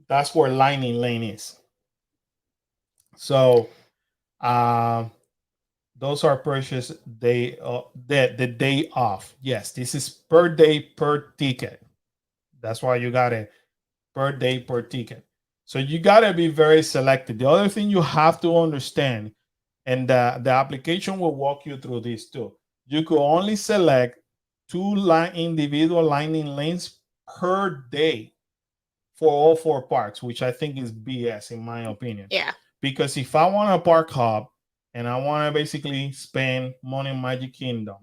that's where Lightning Lane is. So uh, those are purchased day the day off. Yes, this is per day per ticket. That's why you got it per day per ticket. So you got to be very selective. The other thing you have to understand, and the application will walk you through this too. You could only select two individual lining lanes per day for all 4 parks, which I think is BS in my opinion. Yeah. Because if I want a park hop and I want to basically spend money in Magic Kingdom,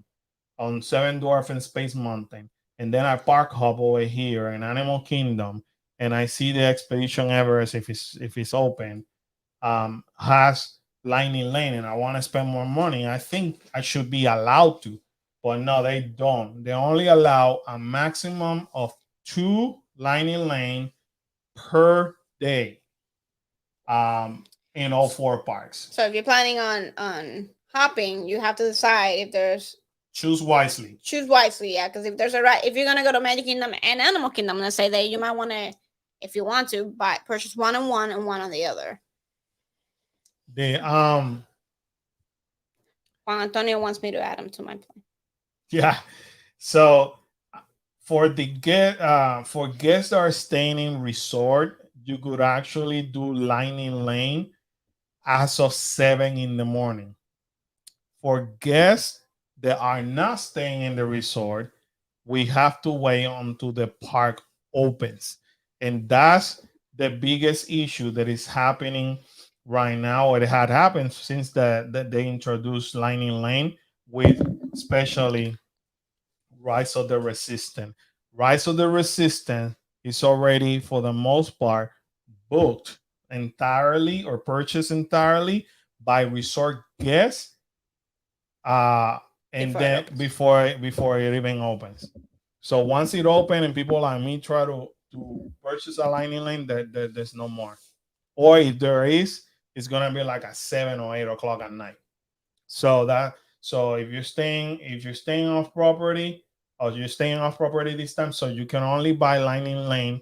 on Seven Dwarf and Space Mountain, and then I park hop over here in Animal Kingdom, and I see the Expedition Everest if it's open, has Lightning Lane, and I want to spend more money, I think I should be allowed to. But no, they don't. They only allow a maximum of 2 Lightning Lane per day, in all 4 parks. So if you're planning on hopping, you have to decide if there's Choose wisely. Choose wisely, yeah. Because if there's if you're gonna go to Magic Kingdom and Animal Kingdom, let's say that you might want to, if you want to, purchase one on one and one on the other. Juan Antonio wants me to add him to my plan. Yeah. So for guests that are staying in resort, you could actually do Lightning Lane as of 7 in the morning. For guests that are not staying in the resort, we have to wait until the park opens. And that's the biggest issue that is happening right now, or it had happened since that they introduced Lightning Lane, with especially Rise of the Resistance. Rise of the Resistance is already, for the most part, booked entirely or purchased entirely by resort guests, and then before it even opens. So once it opens and people like me try to purchase a Lightning Lane, there's no more. Or if there is, it's gonna be like at 7 or 8 o'clock at night. So if you're staying off property, or you're staying off property this time, so you can only buy Lightning Lane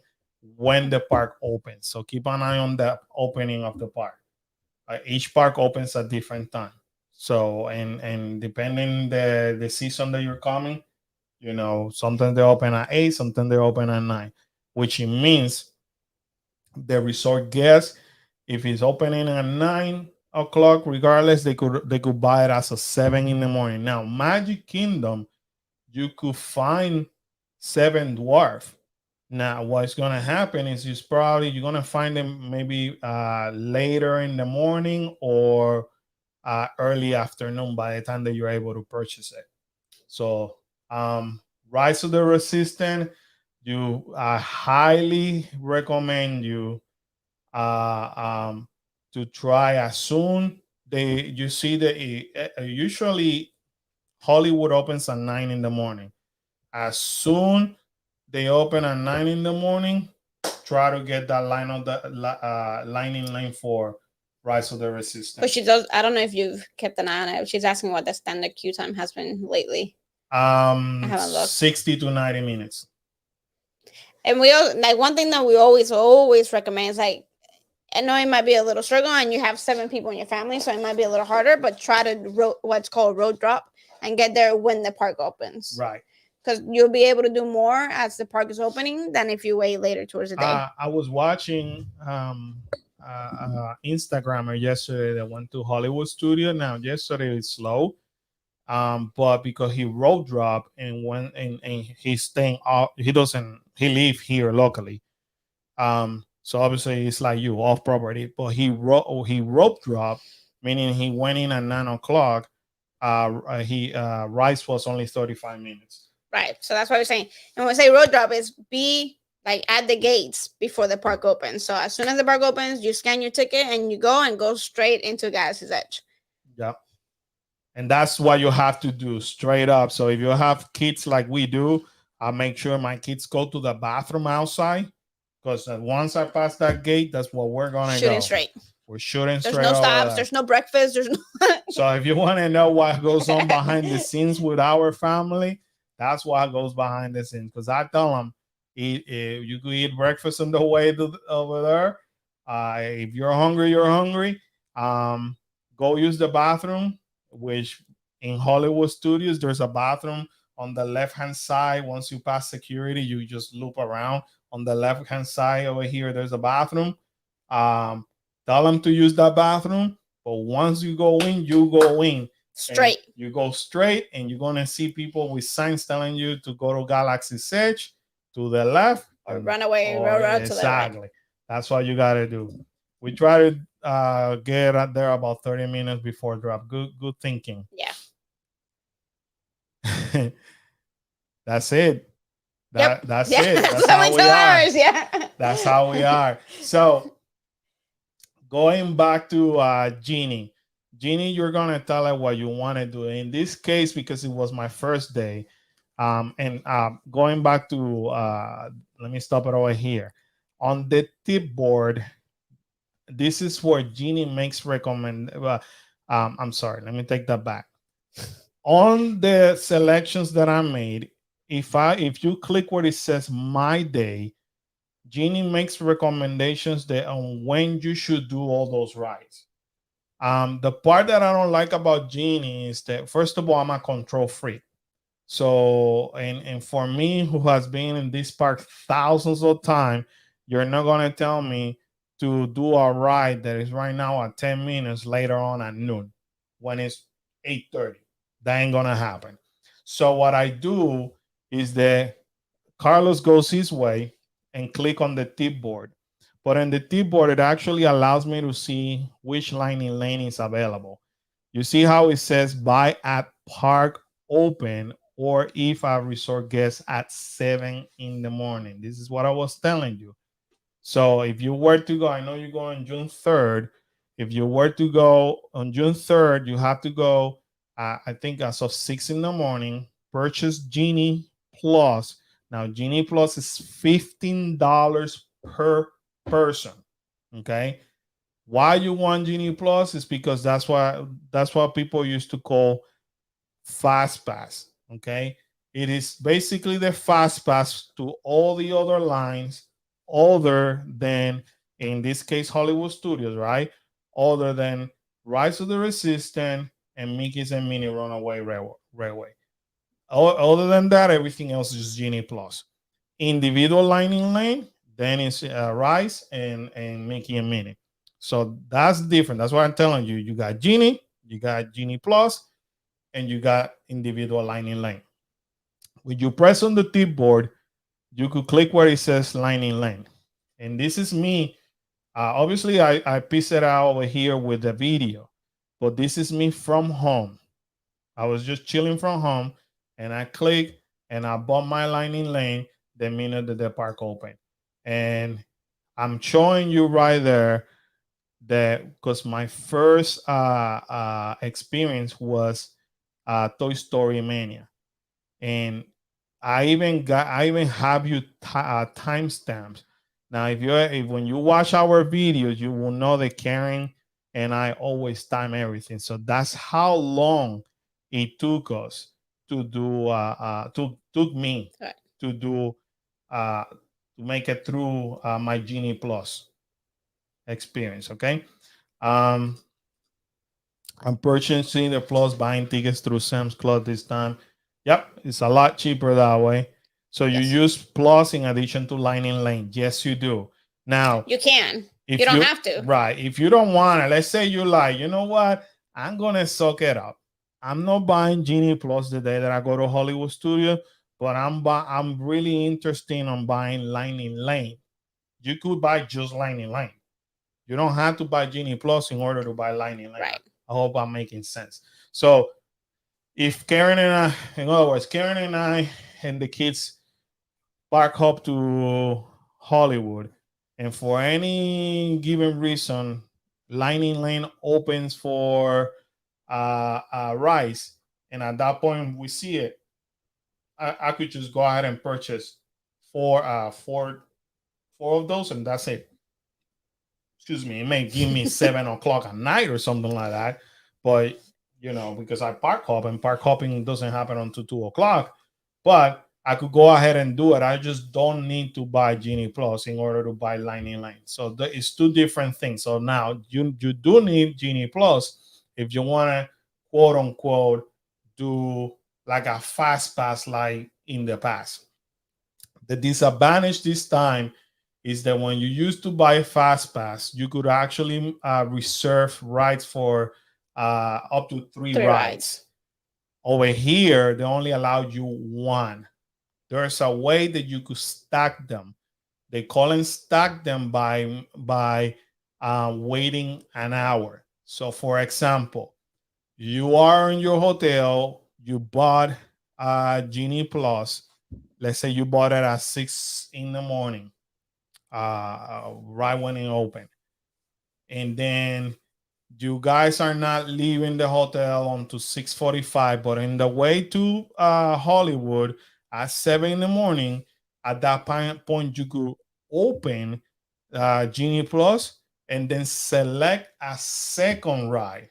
when the park opens. So keep an eye on the opening of the park. Each park opens at different time. So and depending the season that you're coming, sometimes they open at 8, sometimes they open at 9, which means the resort guests, if it's opening at 9 o'clock, regardless, they could buy it as a 7 in the morning. Now, Magic Kingdom, you could find Seven Dwarf. Now, what's gonna happen is you're gonna find them maybe later in the morning or early afternoon by the time that you're able to purchase it. So, Rise of the Resistance, I highly recommend you to try as soon. You see that usually Hollywood opens at 9 in the morning. As soon they open at 9 in the morning, try to get that line on the Lightning Lane for Rise of the Resistance. But she does. I don't know if you've kept an eye on it. She's asking what the standard queue time has been lately. 60 to 90 minutes. And we one thing that we always recommend is I know it might be a little struggle and you have 7 people in your family, so it might be a little harder, but try to what's called road drop and get there when the park opens. Right. Because you'll be able to do more as the park is opening than if you wait later towards the day. I was watching Instagrammer yesterday that went to Hollywood Studio. Now, yesterday is slow, but because he road drop and he's staying off, he live here locally. So obviously it's like you off property, but he rope drop, meaning he went in at 9 o'clock. Rise was only 35 minutes. Right. So that's what we're saying. And when we say road drop, is be like at the gates before the park opens. So as soon as the park opens, you scan your ticket and you go straight into Galaxy's Edge. Yep. And that's what you have to do straight up. So if you have kids like we do, I make sure my kids go to the bathroom outside, because once I pass that gate, that's what we're going to go. Shooting straight. We're shooting straight. There's no stops. There's no breakfast. There's no. So if you want to know what goes on behind the scenes with our family, that's what goes behind the scenes. Because I tell them, you could eat breakfast on the way over there. If you're hungry, you're hungry. Go use the bathroom, which in Hollywood Studios, there's a bathroom on the left-hand side. Once you pass security, you just loop around. On the left-hand side over here, there's a bathroom. Tell them to use that bathroom. But once you go in, you go in. Straight. You go straight, and you're going to see people with signs telling you to go to Galaxy's Edge, to the left or run away or railroad to the right. exactly. That's what you got to do. We try to get out there about 30 minutes before drop. Good thinking. Yeah. That's it. Yep. That's Yeah. it. That's That's how how we we tell are. ours. Yeah. That's how we are. So going back to Jeannie. Jeannie, you're gonna tell her what you want to do. In this case, because it was my first day, and going back to let me stop it over here. On the tip board, this is where Jeannie makes recommend. I'm sorry, let me take that back. On the selections that I made, if you click where it says my day, Jeannie makes recommendations that on when you should do all those rides. The part that I don't like about Jeannie is that first of all, I'm a control freak. So and for me, who has been in this park thousands of times, you're not gonna tell me to do a ride that is right now at 10 minutes later on at noon when it's 8:30. That ain't gonna happen. So what I do is that Carlos goes his way and click on the tip board. But in the tip board, it actually allows me to see which lining lane is available. You see how it says buy at park open or if a resort guest at 7 in the morning. This is what I was telling you. So if you were to go, I know you go on June 3rd. If you were to go on June 3rd, you have to go, I think, as of 6 in the morning, purchase Genie Plus. Now, Genie Plus is $15 per person. Okay. Why you want Genie Plus is because that's what people used to call Fast Pass. Okay. It is basically the Fast Pass to all the other lines other than, in this case, Hollywood Studios, right? Other than Rise of the Resistance and Mickey's and Minnie Runaway Railway. Other than that, everything else is Genie Plus. Individual lining lane, then it's Rise and Mickey and Minnie. So that's different. That's what I'm telling you. You got Genie, you got Genie Plus, and you got individual lining lane. When you press on the tip board, you could click where it says lining lane. And this is me. Obviously, I pieced it out over here with the video, but this is me from home. I was just chilling from home and I clicked and I bought my lining lane the minute that the park opened. And I'm showing you right there that because my first experience was Toy Story Mania. And I even have you timestamps. Now, if when you watch our videos, you will know that Karen and I always time everything. So that's how long it took us to do. Took me Right. to do to make it through my Genie Plus experience. Okay. Um, I'm purchasing the plus buying tickets through Sam's Club this time. Yep, it's a lot cheaper that way. So you Yes. use plus in addition to lining lane. Yes, you do. Now, You can. if You don't have to. right, if you don't want it, let's say you like, you know what? I'm gonna suck it up. I'm not buying Genie Plus the day that I go to Hollywood Studio, but I'm really interested on buying lining lane. You could buy just lining lane. You don't have to buy Genie Plus in order to buy Lightning Lane. Right. I hope I'm making sense. So if Karen and I, in other words, Karen and I and the kids park up to Hollywood, and for any given reason, Lightning Lane opens for Rice, and at that point we see it, I could just go ahead and purchase four of those, and that's it. Excuse me, it may give me 7 o'clock at night or something like that. But because I park hop and park hopping doesn't happen until 2 o'clock. But I could go ahead and do it. I just don't need to buy Genie Plus in order to buy Lightning Lane. So it's two different things. So now you do need Genie Plus if you want to quote unquote do like a fast pass like in the past. The disadvantage this time is that when you used to buy fast pass, you could actually reserve rides for up to three Three rides. rides. Over here, they only allowed you one. there's a way that you could stack them. They call and stack them by waiting an hour. So, for example, you are in your hotel, you bought Genie Plus. Let's say you bought it at 6 in the morning, right when it opened, and then you guys are not leaving the hotel until 6:45, but in the way to Hollywood at 7 in the morning. At that point, you could open Genie Plus and then select a second ride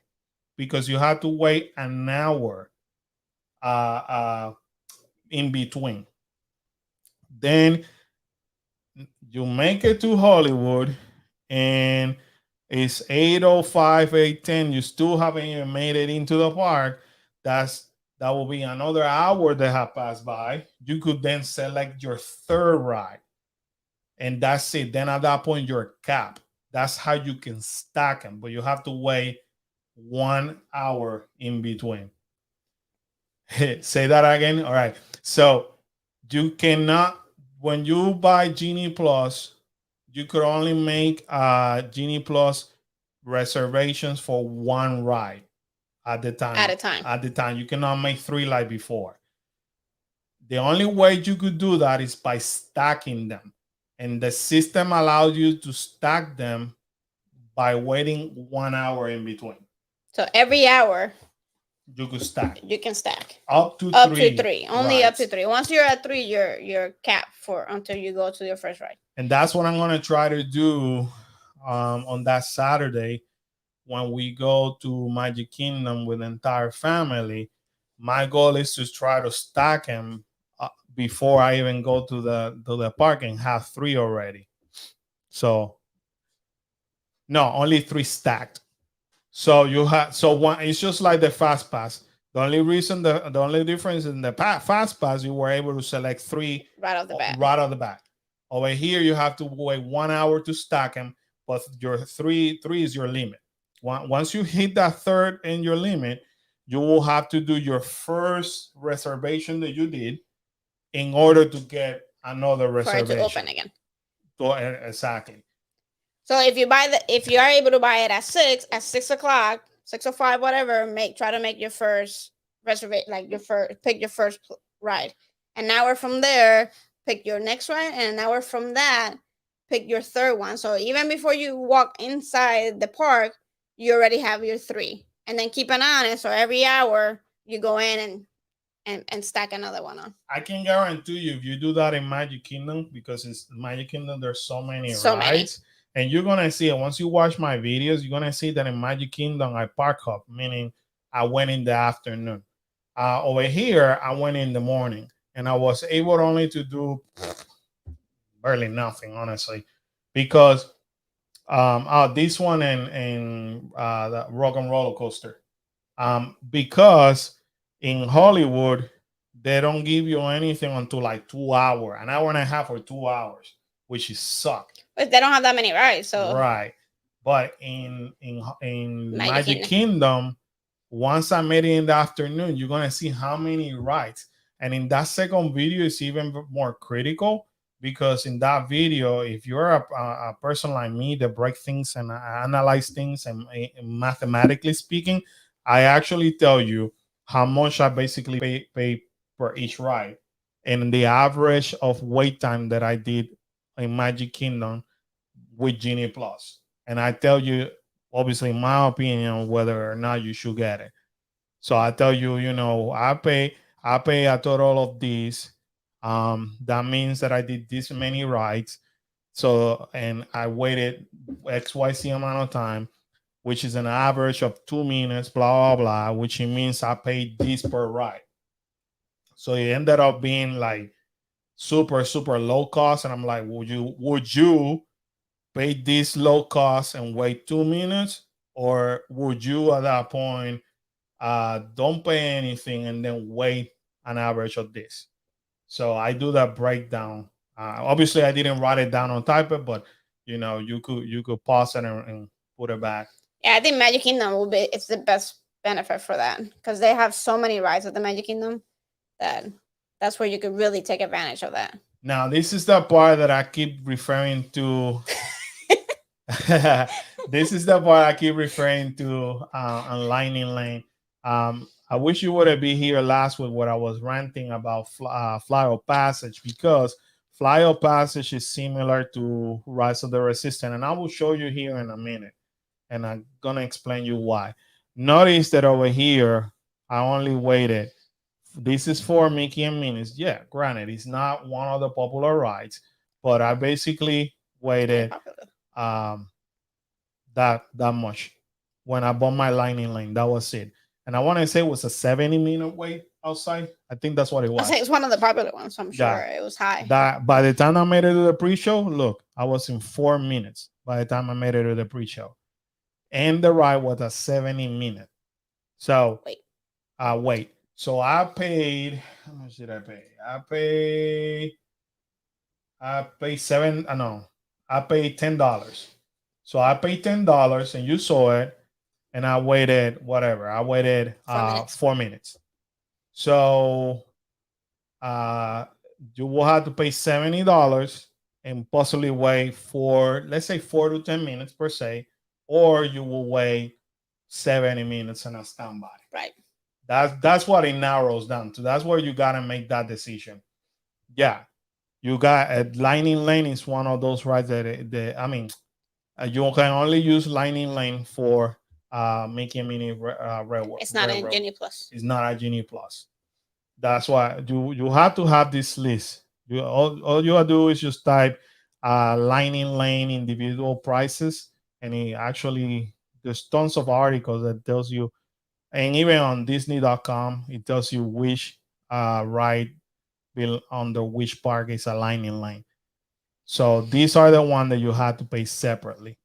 because you have to wait an hour uh, uh, in between. Then you make it to Hollywood and it's 8:05, 8:10. You still haven't even made it into the park. That will be another hour that have passed by. You could then select your third ride, and that's it. Then at that point, you're capped. That's how you can stack them, but you have to wait 1 hour in between. Say that again. All right. So you cannot, when you buy Genie Plus, you could only make Genie Plus reservations for one ride at the time. At a time. At the time, you cannot make three like before. The only way you could do that is by stacking them, and the system allows you to stack them by waiting 1 hour in between. So every hour You could stack you can stack up to up three. to three. Only up to three. Once you're at three, you're capped for until you go to your first ride. And that's what I'm gonna try to do on that Saturday when we go to Magic Kingdom with the entire family. My goal is to try to stack them before I even go to the park and have three already. So no, only three stacked. So you have one. It's just like the fast pass. The only reason the only difference in the fast pass, you were able to select three right off the bat. Right off the bat. Over here, you have to wait 1 hour to stack them, but your three is your limit. Once you hit that third in your limit, you will have to do your first reservation that you did in order to get another reservation. For it to open again. Exactly. So if you are able to buy it at 6 o'clock, 6:05, whatever, try to make your first reservation, like pick your first ride. An hour from there, pick your next ride, and an hour from that, pick your third one. So even before you walk inside the park, you already have your three. And then keep an eye on it. So every hour you go in and stack another one on. I can guarantee you if you do that in Magic Kingdom, because it's Magic Kingdom, there's so many rides. And you're gonna see it once you watch my videos. You're gonna see that in Magic Kingdom I park up, meaning I went in the afternoon. Over here I went in the morning, and I was able only to do barely nothing, honestly, because this one and the Rock and Roller Coaster, because in Hollywood they don't give you anything until like 2 hours, an hour and a half or 2 hours, which is suck. But they don't have that many rides, so right. But in Magic Kingdom, once I made it in the afternoon, you're gonna see how many rides. And in that second video, it's even more critical, because in that video, if you're a person like me that break things and analyze things and mathematically speaking, I actually tell you how much I basically pay for each ride and the average of wait time that I did in Magic Kingdom with Genie Plus. And I tell you, obviously, my opinion, whether or not you should get it. So I tell you, I pay a total of these. That means that I did this many rides. So, and I waited XYZ amount of time, which is an average of 2 minutes, blah, blah, blah, which means I paid this per ride. So it ended up being like super, super low cost. And I'm like, would you pay this low cost and wait 2 minutes? Or would you at that point don't pay anything and then wait an average of this? So I do that breakdown. Obviously I didn't write it down on Typhoon, but you could pause it and put it back. Yeah, I think Magic Kingdom it's the best benefit for that, because they have so many rides at the Magic Kingdom that That's where you could really take advantage of that. Now, this is the part that I keep referring to. This is the part I keep referring to on Lightning Lane. I wish you would have been here last week when I was ranting about Fly of Passage, because Fly of Passage is similar to Rise of the Resistance, and I will show you here in a minute, and I'm gonna explain you why. Notice that over here, I only waited. This is for Mickey and Minnie's. Yeah, granted, it's not one of the popular rides, but I basically waited um, that much when I bought my Lightning Lane. That was it. And I want to say it was a 70-minute wait outside. I think that's what it I was. say it's one of the popular ones, so I'm sure it was high. That by the time I made it to the pre-show, look, I was in 4 minutes by the time I made it to the pre-show. And the ride was a 70-minute. So wait. So I paid, how much did I pay? I paid I paid $10. So I paid $10 and you saw it, and I waited whatever. I waited 4 minutes. So you will have to pay $70 and possibly wait for, let's say, 4 to 10 minutes per se, or you will wait 70 minutes on a standby. Right. That's what it narrows down to. That's where you gotta make that decision. Yeah, you got a Lightning Lane is one of those rides that I mean, you can only use Lightning Lane for Mickey and Minnie Railroad. It's not a Genie Plus. It's not a Genie Plus. That's why you have to have this list. All you have to do is just type Lightning Lane individual prices, and it actually there's tons of articles that tells you, and even on Disney.com it tells you which ride will under which park is a Lightning Lane. So these are the one that you have to pay separately.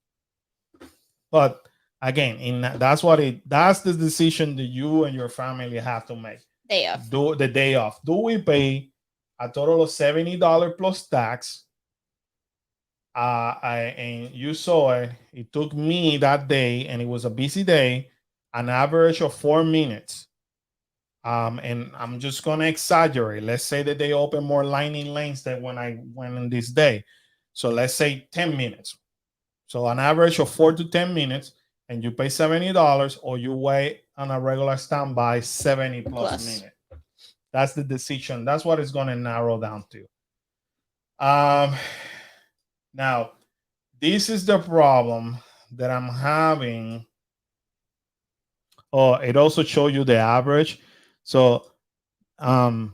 But again, that's the decision that you and your family have to make. Day off. Do the day off. Do we pay a total of $70 plus tax? And you saw it. It took me that day, and it was a busy day, an average of 4 minutes. And I'm just gonna exaggerate. Let's say that they open more Lightning Lanes than when I went on this day. So let's say 10 minutes. So an average of 4 to 10 minutes, and you pay $70, or you wait on a regular standby 70 plus minutes. That's the decision. That's what it's gonna narrow down to. Now, this is the problem that I'm having. Oh, it also shows you the average. So, and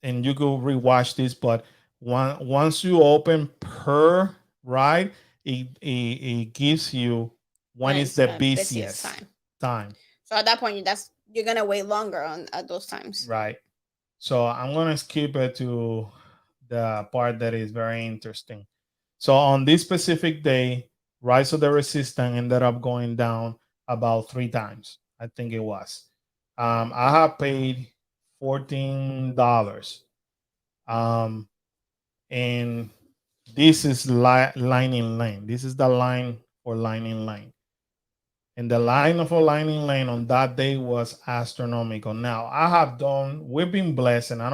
you go rewatch this, but once you open per ride, it gives you when is the busiest time. So at that point, you're gonna wait longer at those times. Right. So I'm gonna skip it to the part that is very interesting. So on this specific day, Rise of the Resistance ended up going down about 3 times. I think it was. I have paid $14. And this is Lightning Lane. This is the line for Lightning Lane. And the line for Lightning Lane on that day was astronomical. Now we've been blessed, and I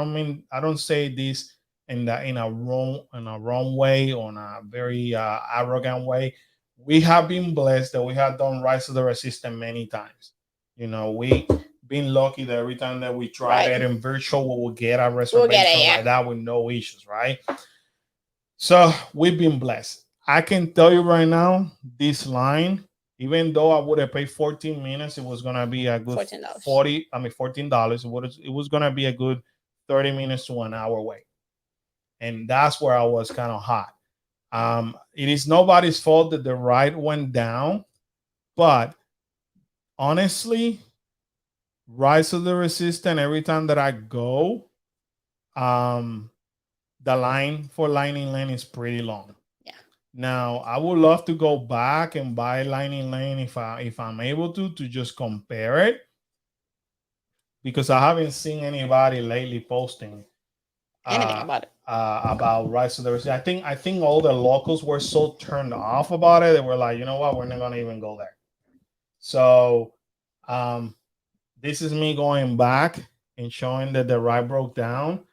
don't say this in a wrong way, or in a very arrogant way. We have been blessed that we have done Rise of the Resistance many times. You know, we been lucky that every time that we try it in virtual, we will get a reservation like that with no issues, right? So we've been blessed. I can tell you right now, this line, even though I would have paid 14 minutes, it was gonna be a good $14. It was gonna be a good 30 minutes to an hour wait. And that's where I was kind of hot. It is nobody's fault that the ride went down, but honestly, Rise of the Resistance, every time that I go, the line for Lightning Lane is pretty long. Yeah. Now, I would love to go back and buy Lightning Lane if I'm able to just compare it, because I haven't seen anybody lately posting anything about it. About Rise of the Resistance. I think all the locals were so turned off about it. They were like, you know what, we're not gonna even go there. So this is me going back and showing that the ride broke down,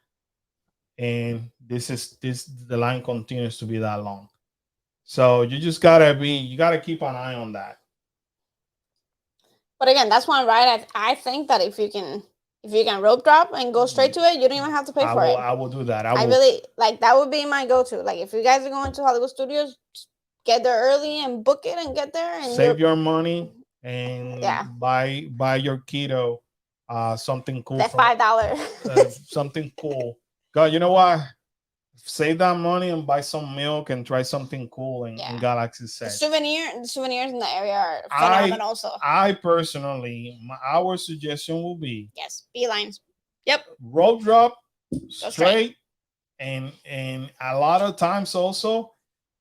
and the line continues to be that long. So you gotta keep an eye on that. But again, that's one ride I think that if you can rope drop and go straight to it, you don't even have to pay for it. I will do that. I really like that would be my go-to. Like if you guys are going to Hollywood Studios, just get there early and book it and get there and save your money and yeah, buy your kiddo something cool that for $5. something cool. God, you know what? Save that money and buy some milk and try something cool in Galaxy The Set. souvenirs in the area are phenomenal. Also, I personally, our suggestion will be yes, beelines. Yep, road drop go straight, and a lot of times also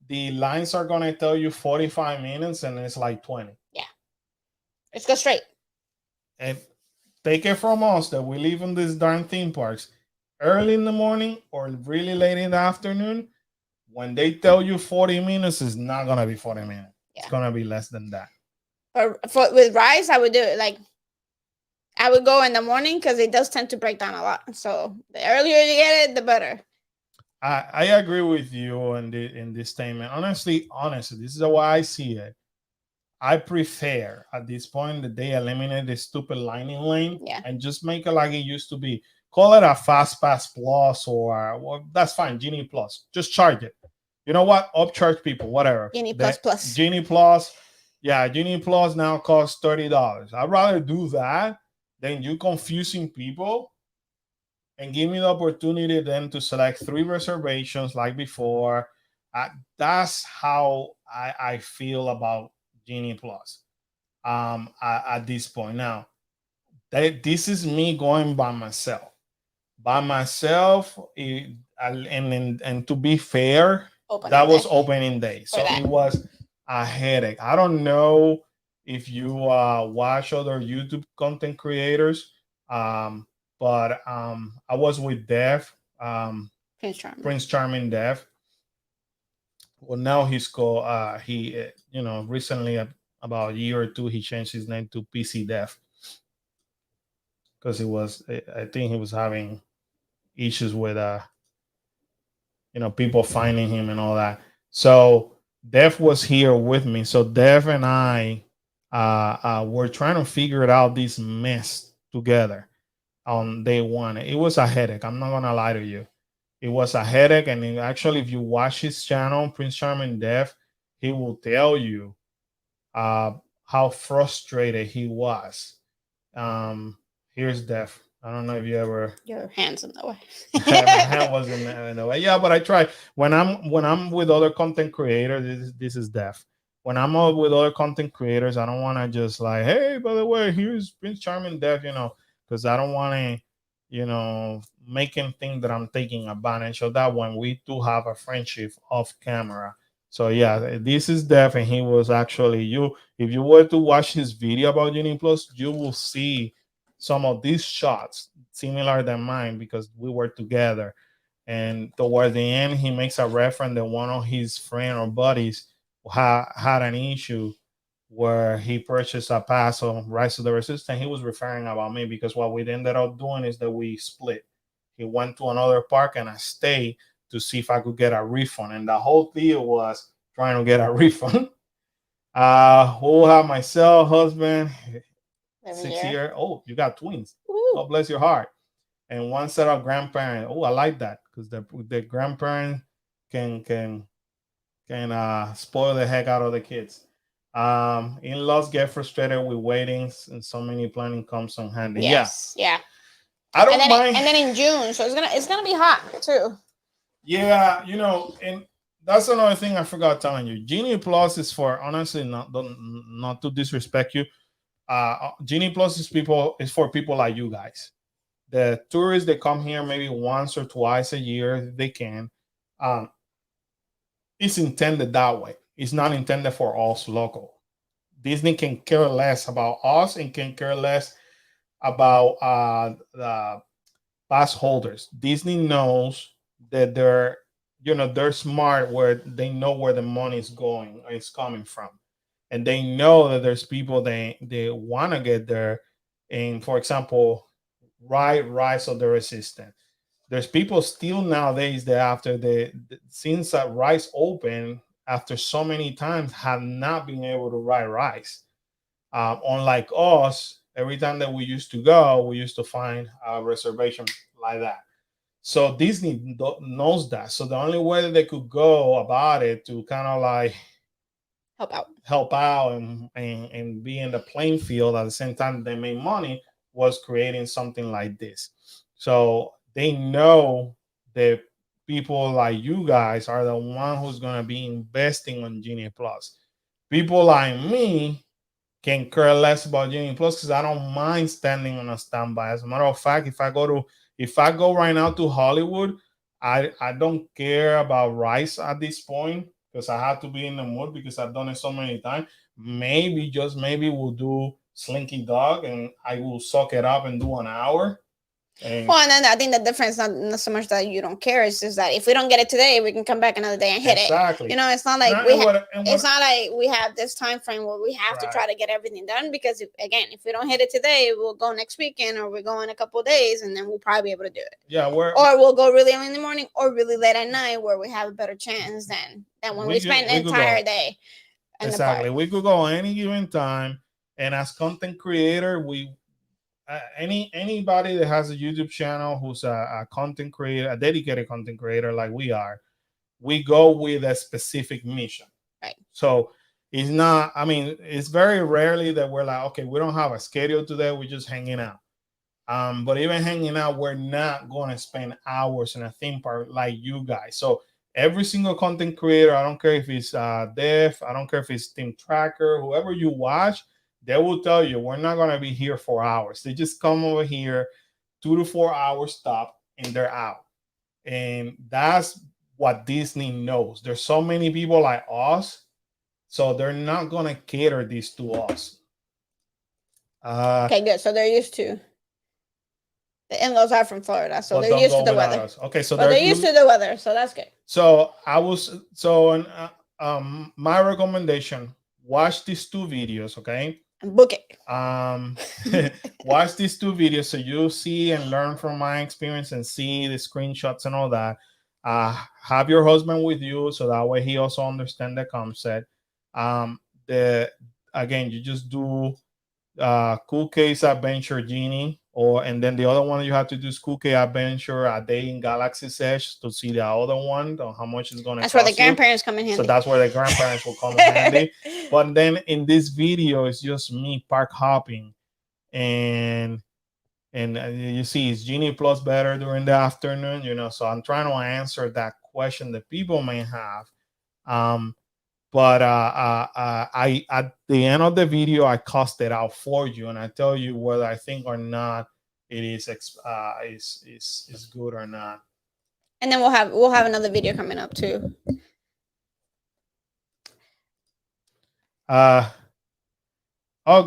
the lines are gonna tell you 45 minutes and it's like 20. Yeah, let's go straight. And take it from us that we live in these darn theme parks early in the morning or really late in the afternoon. When they tell you 40 minutes, it's not gonna be 40 minutes. Yeah. It's gonna be less than that. For with rides, I would do it like I would go in the morning because it does tend to break down a lot. So the earlier you get it, the better. I agree with you in this statement. Honestly, this is the way I see it. I prefer at this point that they eliminate the stupid lightning lane and just make it like it used to be. Call it a Fast Pass Plus or well, that's fine, Genie Plus. Just charge it. You know what? Upcharge people, whatever. Genie Plus. Genie Plus. Yeah, Genie Plus now costs $30. I'd rather do that than you confusing people and give me the opportunity then to select 3 reservations like before. That's how I feel about Genie Plus at this point. Now, this is me going by myself. By myself, and to be fair, that was opening day. So it was a headache. I don't know if you watch other YouTube content creators, but I was with Dev, Prince Charming Dev. Well, now he's called recently about a year or two he changed his name to PC Dev because I think he was having issues with people finding him and all that. So Dev was here with me. So Dev and I were trying to figure it out this mess together on day one. It was a headache. I'm not gonna lie to you. It was a headache, and actually, if you watch his channel, Prince Charming Dev, he will tell you how frustrated he was. Here's Dev. I don't know if you ever. Your hand's in the way. My hand was in the way. Yeah, but I try when I'm with other content creators. This is Dev. When I'm out with other content creators, I don't want to just like, hey, by the way, here's Prince Charming Dev, because I don't want to, make him think that I'm taking advantage of that when we do have a friendship off camera. So yeah, this is Dev, and he was actually if you were to watch his video about Genie Plus, you will see some of these shots similar than mine because we were together. And toward the end, he makes a reference that one of his friend or buddies had an issue where he purchased a pass on Rise of the Resistance. He was referring about me because what we ended up doing is that we split. He went to another park and I stayed to see if I could get a refund. And the whole deal was trying to get a refund. We'll have myself, husband, 6 year. Oh, you got twins. Ooh. God bless your heart. And one set of grandparents. Oh, I like that because the grandparent can spoil the heck out of the kids. In-laws get frustrated with waiting, and so many planning comes on handy. Yes, yeah. I don't mind. And then in June, so it's gonna be hot too. Yeah, and that's another thing I forgot telling you. Genie Plus is for honestly not to disrespect you. Genie Plus is for people like you guys. The tourists that come here maybe once or twice a year, if they can. It's intended that way. It's not intended for us local. Disney can care less about us and can care less about the pass holders. Disney knows that they're smart where they know where the money is going, it's coming from. And they know that there's people they want to get there. And for example, rise of the resistance. There's people still nowadays that after since that rice opened, after so many times, have not been able to ride rice. Unlike us, every time that we used to go, we used to find a reservation like that. So Disney knows that. So the only way that they could go about it to kind of like help out and be in the playing field at the same time they made money was creating something like this. So they know that people like you guys are the one who's going to be investing on Genie Plus. People like me can care less about Genie Plus because I don't mind standing on a standby. As a matter of fact, if I go right now to Hollywood, I don't care about rice at this point because I have to be in the mood because I've done it so many times. Maybe just maybe we'll do Slinky Dog and I will suck it up and do an hour. And then I think the difference not so much that you don't care, it's just that if we don't get it today, we can come back another day and hit it. You know, it's not like it's not like we have this time frame where we have to try to get everything done because if we don't hit it today, we'll go next weekend or we'll go in a couple of days and then we'll probably be able to do it. Yeah, or we'll go really early in the morning or really late at night where we have a better chance than when we spend an entire day. Exactly, we could go any given time, and as content creator, anybody that has a YouTube channel who's a content creator, a dedicated content creator like we are, we go with a specific mission. Right. So it's not, I mean, it's very rarely that we're like, okay, we don't have a schedule today, we're just hanging out. But even hanging out, we're not going to spend hours in a theme park like you guys. So every single content creator, I don't care if it's Def, I don't care if it's Team Tracker, whoever you watch, they will tell you we're not going to be here for hours. They just come over here 2 to 4 hours stop and they're out. And that's what Disney knows. There's so many people like us, so they're not going to cater this to us. Okay, good. So they're used to. The in-laws are from Florida, so they're used to the weather. Us. Okay, so they're used to the weather, so that's good. So my recommendation: watch these 2 videos, okay? And book it. Watch these 2 videos so you see and learn from my experience and see the screenshots and all that. Have your husband with you so that way he also understands the concept. Again, you just do Cool Case Adventure Genie, and then the other one you have to do is Cool Case Adventure A Day in Galaxy's Edge to see the other one, how much it's going to cost. That's where the grandparents come in handy. So that's where the grandparents will come in handy. But then in this video, it's just me park hopping, and you see, is Genie Plus better during the afternoon? You know, so I'm trying to answer that question that people may have. But I at the end of the video, I cost it out for you, and I tell you whether I think or not it is good or not. And then we'll have another video coming up too. Oh,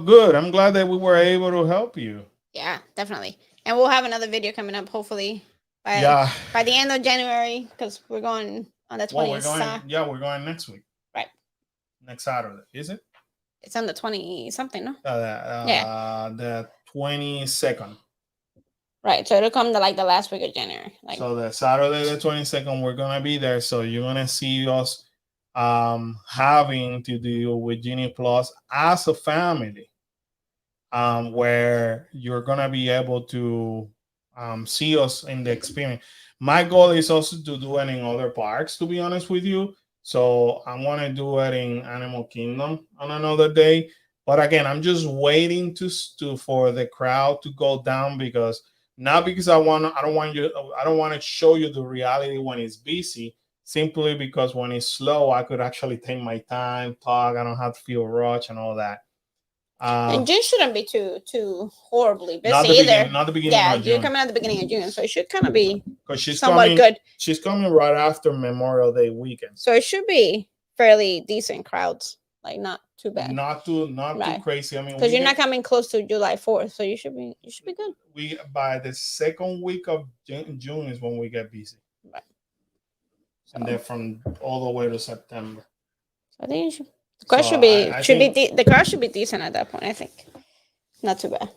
good. I'm glad that we were able to help you. Yeah, definitely. And we'll have another video coming up hopefully by the end of January because we're going on the 20th. We're going next week. Next Saturday, is it? It's on the 20 something, no? The 22nd. Right, so it'll come to like the last week of January. So the Saturday the 22nd, we're gonna be there. So you're gonna see us having to deal with Genie Plus as a family, where you're gonna be able to see us in the experience. My goal is also to do it in other parks, to be honest with you. So I want to do it in Animal Kingdom on another day. But again, I'm just waiting for the crowd to go down because not because I don't want to show you the reality when it's busy. Simply because when it's slow, I could actually take my time, talk. I don't have to feel rushed and all that. And June shouldn't be too horribly busy either. Not the beginning. Yeah, of June. You're coming at the beginning of June, so it should kind of be somewhat good. She's coming right after Memorial Day weekend, so it should be fairly decent crowds, like not too bad, not too crazy. I mean, because you're not coming close to July 4th, so you should be good. We by the second week of June is when we get busy, right? And then from all the way to September. So I think the crowd the crowd should be decent at that point. I think not too bad.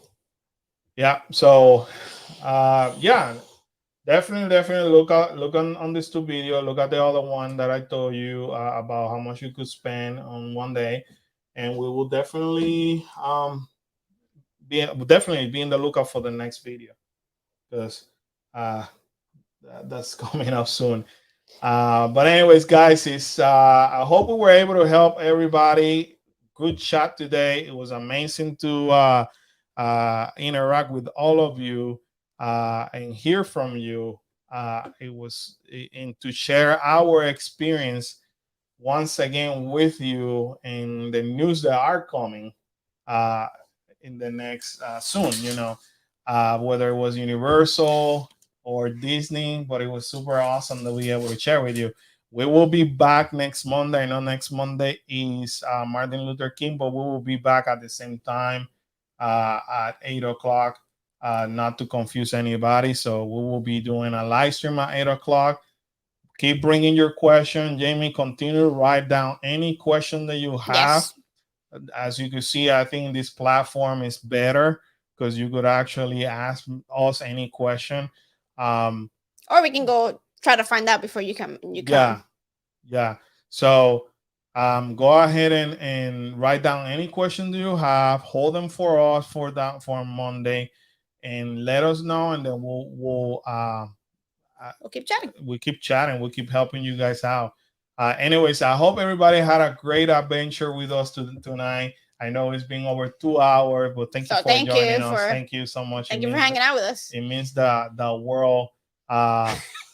Yeah. So Yeah, definitely look on this two video. Look at the other one that I told you about how much you could spend on one day, and we will definitely be in the lookout for the next video because uh, that's coming up soon. But anyways, guys, it's I hope we were able to help everybody. Good chat today. It was amazing to interact with all of you and hear from you. It was and to share our experience once again with you and the news that are coming uh, in the next soon. Whether it was Universal or Disney, but it was super awesome that we were able to share with you. We will be back next Monday. I know next Monday is Martin Luther King, but we will be back at the same time at 8 o'clock. Not to confuse anybody, so we will be doing a live stream at 8 o'clock. Keep bringing your question, Jamie. Continue to write down any question that you have. Yes. As you can see, I think this platform is better because you could actually ask us any question. Or we can go try to find out before you come. Yeah. So go ahead and write down any questions you have. Hold them for us for Monday, and let us know, and then We'll keep chatting. we keep chatting. We'll keep helping you guys out. Anyways, I hope everybody had a great adventure with us tonight. I know it's been over 2 hours, but thank you for joining us. Thank you so much. Thank you for hanging out with us. It means the world.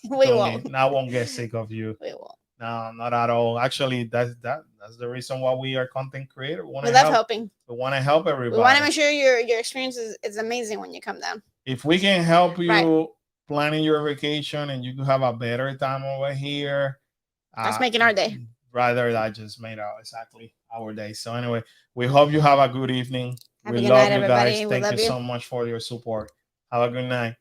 We won't. I won't get sick of you. We won't. No, not at all. Actually, that's the reason why we are content creator. We love helping. We want to help everybody. We want to make sure your experience is amazing when you come down. If we can help you planning your vacation and you can have a better time over here, that's making our day. Rather, that just made our day. So anyway, we hope you have a good evening. We love you guys. Thank you so much for your support. Have a good night.